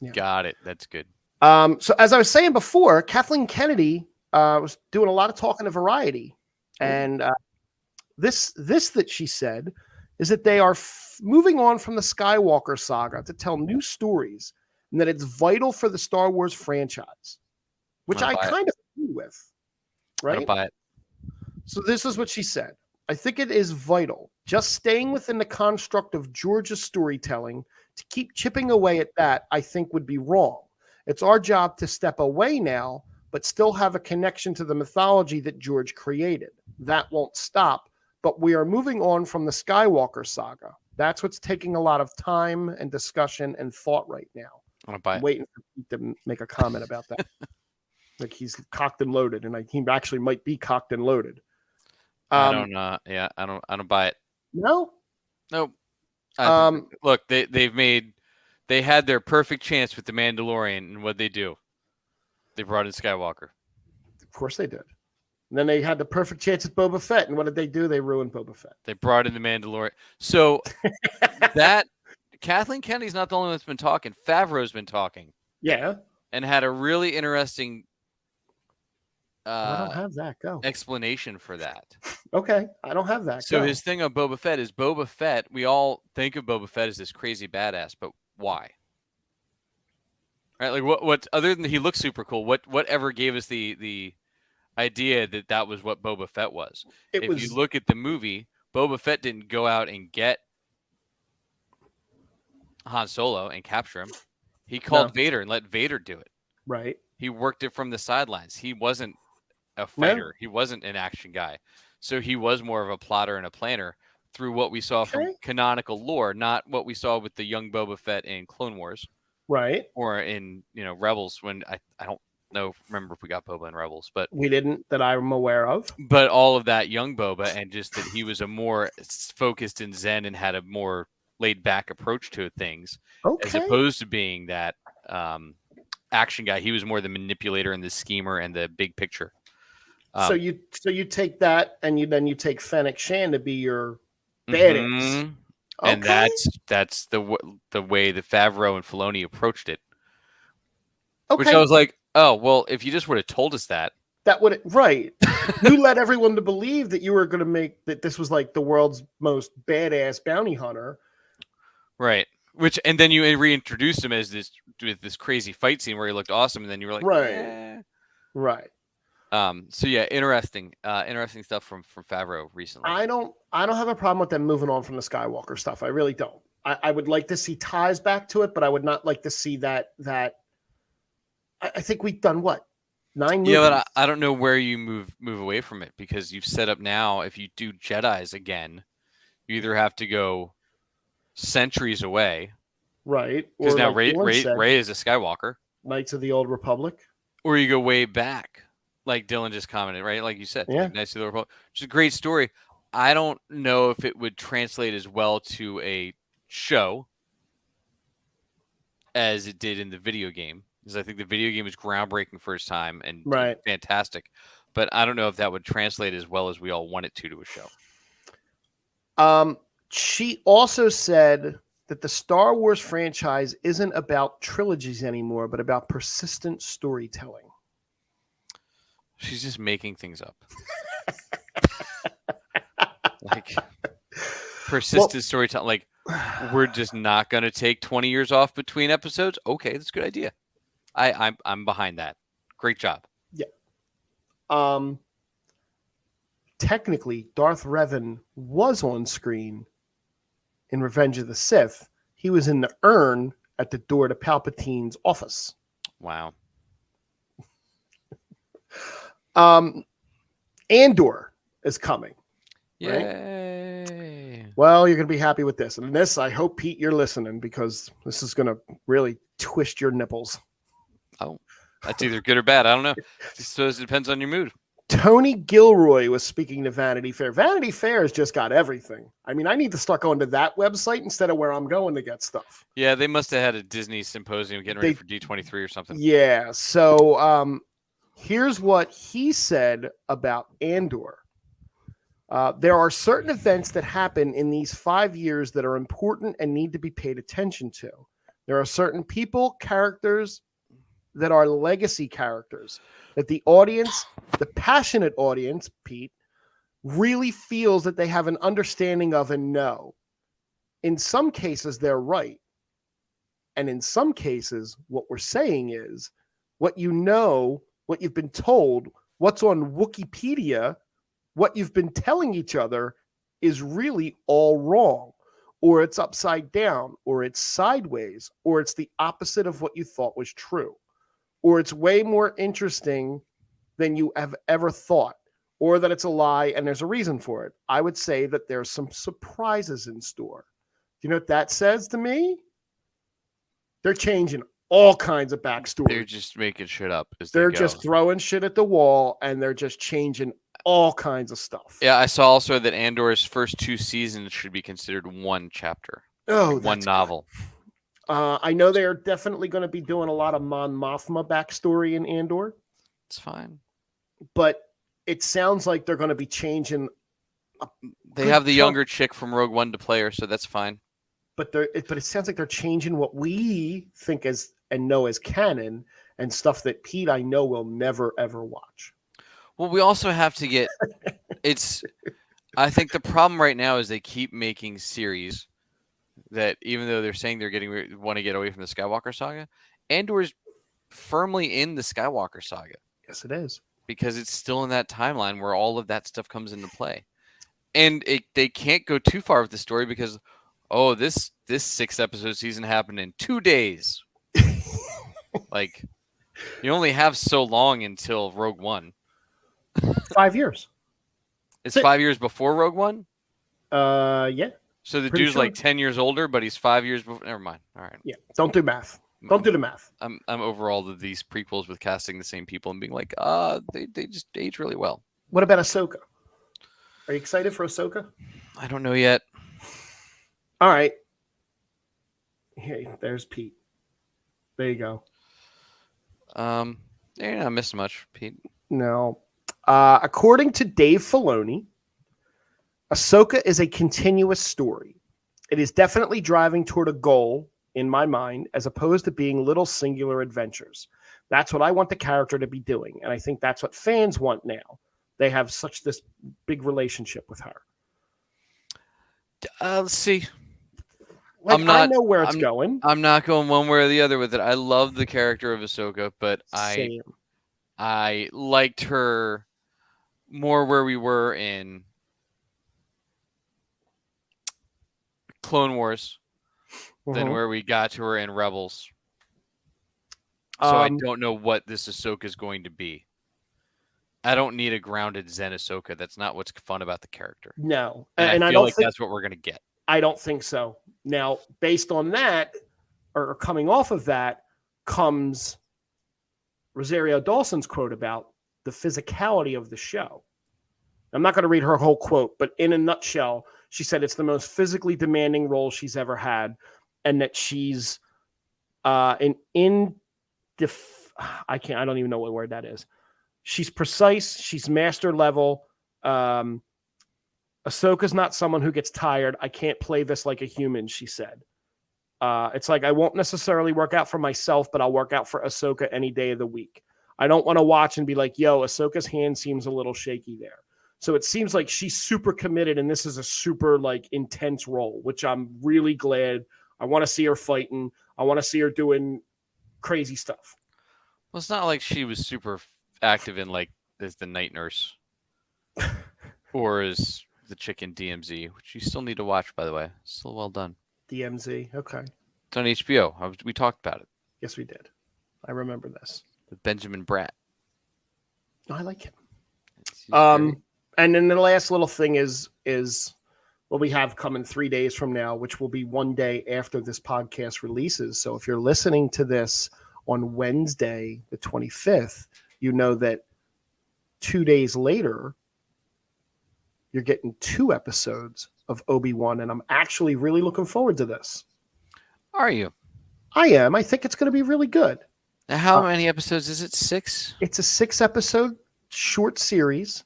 Yeah. Got it. That's good. So as I was saying before, Kathleen Kennedy was doing a lot of talking to Variety, and this that she said is that they are moving on from the Skywalker saga to tell new stories, and that it's vital for the Star Wars franchise, which I kind of agree with. I Right? don't buy it. So this is what she said. I think it is vital. Just staying within the construct of George's storytelling, to keep chipping away at that, I think would be wrong. It's our job to step away now, but still have a connection to the mythology that George created. That won't stop, but we are moving on from the Skywalker saga. That's what's taking a lot of time and discussion and thought right now. I don't buy I'm it. waiting for Pete to make a comment about that. Like he's cocked and loaded, and he actually might be cocked and loaded. I don't. Yeah, I don't buy it. No. Nope. Look, they had their perfect chance with the Mandalorian, and what they do? They brought in Skywalker. Of course they did. And then they had the perfect chance at Boba Fett, and what did they do? They ruined Boba Fett. They brought in the Mandalorian. So that Kathleen Kennedy's not the only one that's been talking. Favreau's been talking. Yeah. And had a really interesting I don't have that. Go. explanation for that. Okay. I don't have that. So Go. his thing on Boba Fett is Boba Fett. We all think of Boba Fett as this crazy badass, but why? Right? Like what other than he looks super cool, whatever gave us the idea that was what Boba Fett was. If you look at the movie, Boba Fett didn't go out and get Han Solo and capture him. He called Vader and let Vader do it. Right. He worked it from the sidelines. He wasn't a fighter. He wasn't an action guy. So he was more of a plotter and a planner through what we saw from canonical lore, not what we saw with the young Boba Fett in Clone Wars. Right. or in Rebels when I don't remember if we got Boba in Rebels, but We didn't that I'm aware of. but all of that young Boba, and just that he was a more focused and zen and had a more laid back approach to things, as Okay. opposed to being that action guy. He was more the manipulator and the schemer and the big picture. So you take that and you take Fennec Shan to be your badass. Mhm. And that's the way that Favreau and Filoni approached it. Which I was like, oh well, if you just would have told us that would right. You led everyone to believe that you were going to make that this was like the world's most badass bounty hunter, right? And then you reintroduced him as this crazy fight scene where he looked awesome, and then you were like, right, right. So yeah, interesting stuff from Favreau recently. I don't have a problem with them moving on from the Skywalker stuff. I really don't. I would like to see ties back to it, but I would not like to see that. I think we've done what 9 movies. Yeah, but I don't know where you move away from it, because you've set up now. If you do Jedis again, you either have to go centuries away, right? Because now like Rey is a Skywalker, Knights of the Old Republic, or you go way back, like Dylan just commented, right? Like you said, yeah, like Knights of the Old Republic, which is a great story. I don't know if it would translate as well to a show as it did in the video game, because I think the video game was groundbreaking for its time and right, fantastic. But I don't know if that would translate as well as we all want it to a show. She also said that the Star Wars franchise isn't about trilogies anymore, but about persistent storytelling. She's just making things up. Like persistent storytelling. Like, we're just not going to take 20 years off between episodes. Okay, that's a good idea. I'm behind that. Great job. Yeah. Technically, Darth Revan was on screen in Revenge of the Sith. He was in the urn at the door to Palpatine's office. Wow. Andor is coming. Yay. Right? Well, you're going to be happy with this. And this, I hope, Pete, you're listening, because this is going to really twist your nipples. Oh, that's either good or bad. I don't know. I suppose it depends on your mood. Tony Gilroy was speaking to Vanity Fair. Vanity Fair has just got everything. I mean, I need to start going to that website instead of where I'm going to get stuff. Yeah, they must have had a Disney symposium getting ready for D23 or something. Yeah. So here's what he said about Andor. There are certain events that happen in these 5 years that are important and need to be paid attention to. There are certain people, characters that are legacy characters that the audience, the passionate audience, Pete, really feels that they have an understanding of and know. In some cases, they're right. And in some cases, what we're saying is what you know, what you've been told, what's on Wikipedia, what you've been telling each other is really all wrong, or it's upside down, or it's sideways, or it's the opposite of what you thought was true, or it's way more interesting than you have ever thought, or that it's a lie and there's a reason for it. I would say that there's some surprises in store. Do you know what that says to me? They're changing all kinds of backstory. They're just making shit up. They're just throwing shit at the wall, and they're just changing all kinds of stuff. Yeah, I saw also that Andor's first 2 seasons should be considered one chapter. Oh, one novel. I know they're definitely going to be doing a lot of Mon Mothma backstory in Andor. It's fine. But it sounds like they're going to be changing. They have the younger chick from Rogue One to play her, so that's fine. But it sounds like they're changing what we think as and know as canon, and stuff that Pete, I know, will never ever watch. Well, we also have to get I think the problem right now is they keep making series that, even though they're saying they're want to get away from the Skywalker saga, Andor's firmly in the Skywalker saga. Yes, it is. Because it's still in that timeline where all of that stuff comes into play. And they can't go too far with the story because, this 6-episode season happened in 2 days. Like, you only have so long until Rogue One. 5 years. It's 5 years before Rogue One? Yeah. So the dude's like 10 years older, but he's 5 years before. Never mind. All right. Yeah. Don't do math. Don't do the math. I'm overall these prequels with casting the same people and being like, they just age really well. What about Ahsoka? Are you excited for Ahsoka? I don't know yet. All right. Hey, there's Pete. There you go. You're not missing much, Pete. No. According to Dave Filoni, Ahsoka is a continuous story. It is definitely driving toward a goal, in my mind, as opposed to being little singular adventures. That's what I want the character to be doing, and I think that's what fans want now. They have such this big relationship with her. Let's see. Like, I know where it's going. I'm not going one way or the other with it. I love the character of Ahsoka, but Same. I liked her more where we were in Clone Wars than where we got to her in Rebels. So I don't know what this Ahsoka is going to be. I don't need a grounded Zen Ahsoka. That's not what's fun about the character. No. And I feel like that's what we're going to get. I don't think so. Now, based on that, or coming off of that, comes Rosario Dawson's quote about the physicality of the show. I'm not going to read her whole quote, but in a nutshell, she said it's the most physically demanding role she's ever had, and that she's I don't even know what word that is. She's precise. She's master level. Ahsoka's not someone who gets tired. I can't play this like a human, she said. It's like, I won't necessarily work out for myself, but I'll work out for Ahsoka any day of the week. I don't want to watch and be like, yo, Ahsoka's hand seems a little shaky there. So it seems like she's super committed, and this is a super like intense role, which I'm really glad. I want to see her fighting. I want to see her doing crazy stuff. Well, it's not like she was super active in like as the night nurse or as the chicken DMZ, which you still need to watch, by the way. Still well done. DMZ, okay. It's on HBO. We talked about it. Yes, we did. I remember this. With Benjamin Bratt. I like him. He's great. And then the last little thing is what we have coming 3 days from now, which will be one day after this podcast releases. So if you're listening to this on Wednesday, the 25th, you know that 2 days later, you're getting 2 episodes of Obi-Wan, and I'm actually really looking forward to this. Are you? I am. I think it's going to be really good. Now, how many episodes is it? 6? It's a 6-episode short series.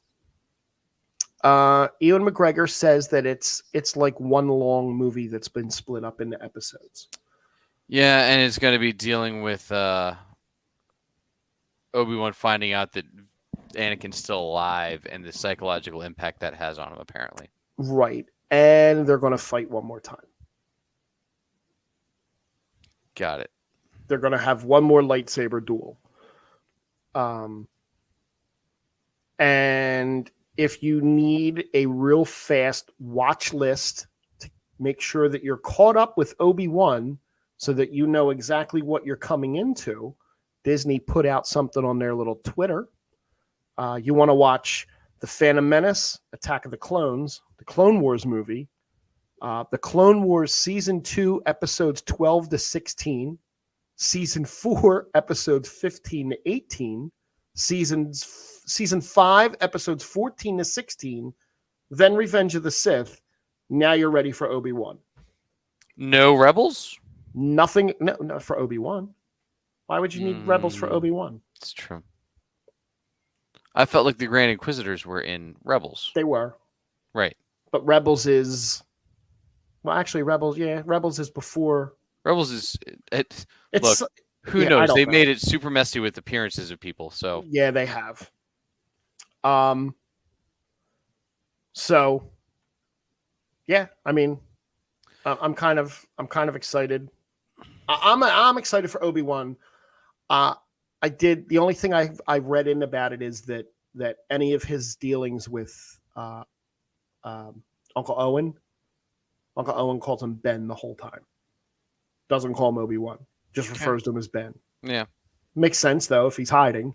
Ewan McGregor says that it's like one long movie that's been split up into episodes. Yeah, and it's going to be dealing with Obi-Wan finding out that Anakin's still alive and the psychological impact that has on him, apparently. Right. And they're going to fight one more time. Got it. They're going to have one more lightsaber duel. And if you need a real fast watch list to make sure that you're caught up with Obi-Wan so that you know exactly what you're coming into, Disney put out something on their little Twitter. You want to watch The Phantom Menace, Attack of the Clones, the Clone Wars movie, the Clone Wars Season 2, Episodes 12 to 16, Season 4, Episodes 15 to 18, Season 5, Episodes 14 to 16, then Revenge of the Sith. Now you're ready for Obi-Wan. No Rebels? Nothing, no for Obi-Wan. Why would you need Rebels for Obi-Wan? It's true. I felt like the Grand Inquisitors were in Rebels. They were. Right. But Rebels is... Well, actually, Rebels is before... Rebels is... It's, look, who knows? They've made it super messy with appearances of people, so... Yeah, they have. So, yeah, I mean, I'm kind of excited. I'm excited for Obi-Wan. The only thing I read in about it is that any of his dealings with Uncle Owen calls him Ben the whole time. Doesn't call him Obi-Wan. Just refers to him as Ben. Yeah. Makes sense though if he's hiding.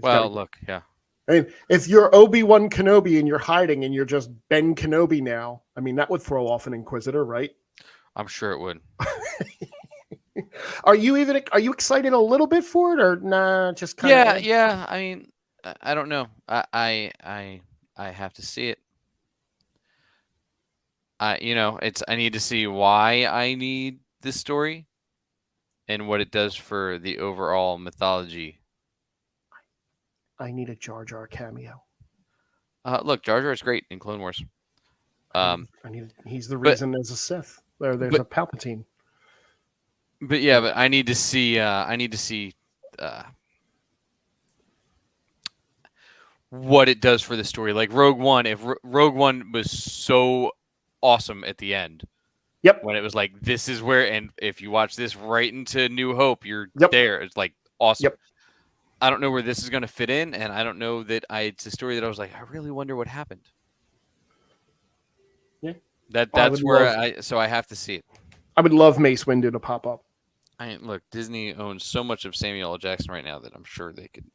Look, yeah. I mean, if you're Obi-Wan Kenobi and you're hiding and you're just Ben Kenobi now, I mean, that would throw off an Inquisitor, right? I'm sure it would. Are you excited a little bit for it, or nah? Just kind Yeah, of. yeah. I mean, I don't know. I have to see it. I need to see why I need this story and what it does for the overall mythology. I need a Jar Jar cameo. Look, Jar Jar is great in Clone Wars. He's the but- reason there's a Sith. There's a Palpatine. But yeah, but I need to see. What it does for the story. Like Rogue One. If Rogue One was so awesome at the end. Yep. When it was like, this is where, and if you watch this right into New Hope, you're Yep. there. It's like awesome. Yep. I don't know where this is going to fit in, and I don't know that it's a story that I was like, I really wonder what happened. Yeah. That's where I have to see it. I would love Mace Windu to pop up. Look, Disney owns so much of Samuel L. Jackson right now that I'm sure they could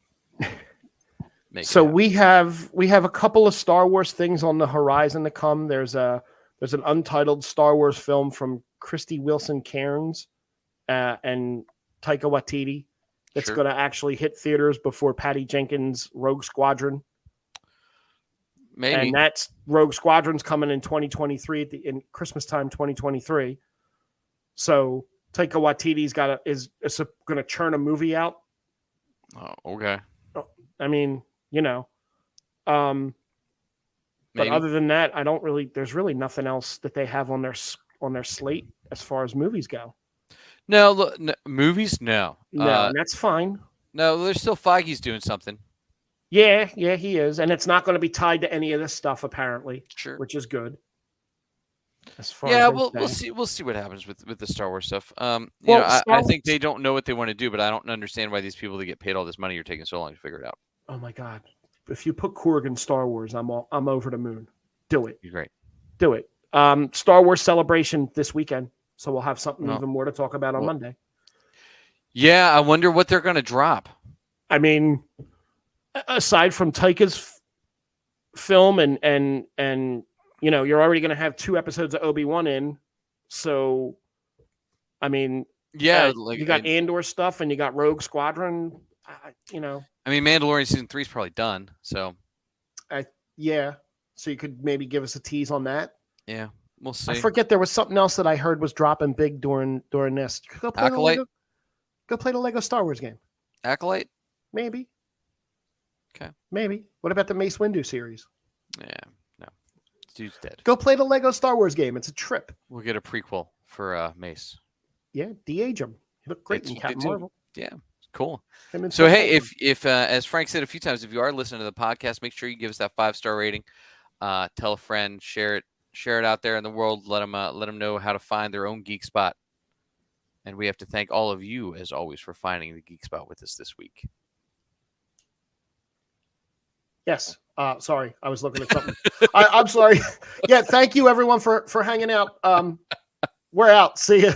make So it happen. we have a couple of Star Wars things on the horizon to come. There's an untitled Star Wars film from Christy Wilson Cairns and Taika Waititi that's going to actually hit theaters before Patty Jenkins' Rogue Squadron. Maybe. And that's Rogue Squadron's coming in 2023 in Christmas time 2023. So Taika Waititi's is going to churn a movie out. Oh, okay. I mean, but other than that, there's really nothing else that they have on their slate as far as movies go. No, look, no, movies, no. No, and that's fine. No, there's still Feige's doing something. Yeah, he is, and it's not going to be tied to any of this stuff apparently, Sure. which is good. As far Yeah, as we'll see what happens with the Star Wars stuff. I think they don't know what they want to do, but I don't understand why these people that get paid all this money are taking so long to figure it out. Oh my God! If you put Korg in Star Wars, I'm over the moon. Do it. You're great. Do it. Star Wars Celebration this weekend, so we'll have something even more to talk about on Monday. Yeah, I wonder what they're going to drop. I mean, aside from Taika's film and you're already going to have 2 episodes of Obi-Wan in, so I mean, yeah, you got Andor stuff and you got Rogue Squadron. I mean, Mandalorian season 3 is probably done, so yeah. So you could maybe give us a tease on that. Yeah, we'll see. I forget there was something else that I heard was dropping big during this. Go play the Lego Star Wars game. Acolyte? Maybe. Okay. Maybe. What about the Mace Windu series? Yeah, no. Dude's dead. Go play the Lego Star Wars game. It's a trip. We'll get a prequel for Mace. Yeah, de-age him. He looked great in Captain Marvel. Yeah, cool. So hey, if as Frank said a few times, if you are listening to the podcast, make sure you give us that 5-star rating. Tell a friend, share it out there in the world. Let them know how to find their own geek spot. And we have to thank all of you, as always, for finding the geek spot with us this week. Yes. Sorry, I was looking at something. I'm sorry. Yeah, thank you everyone for hanging out. We're out. See you.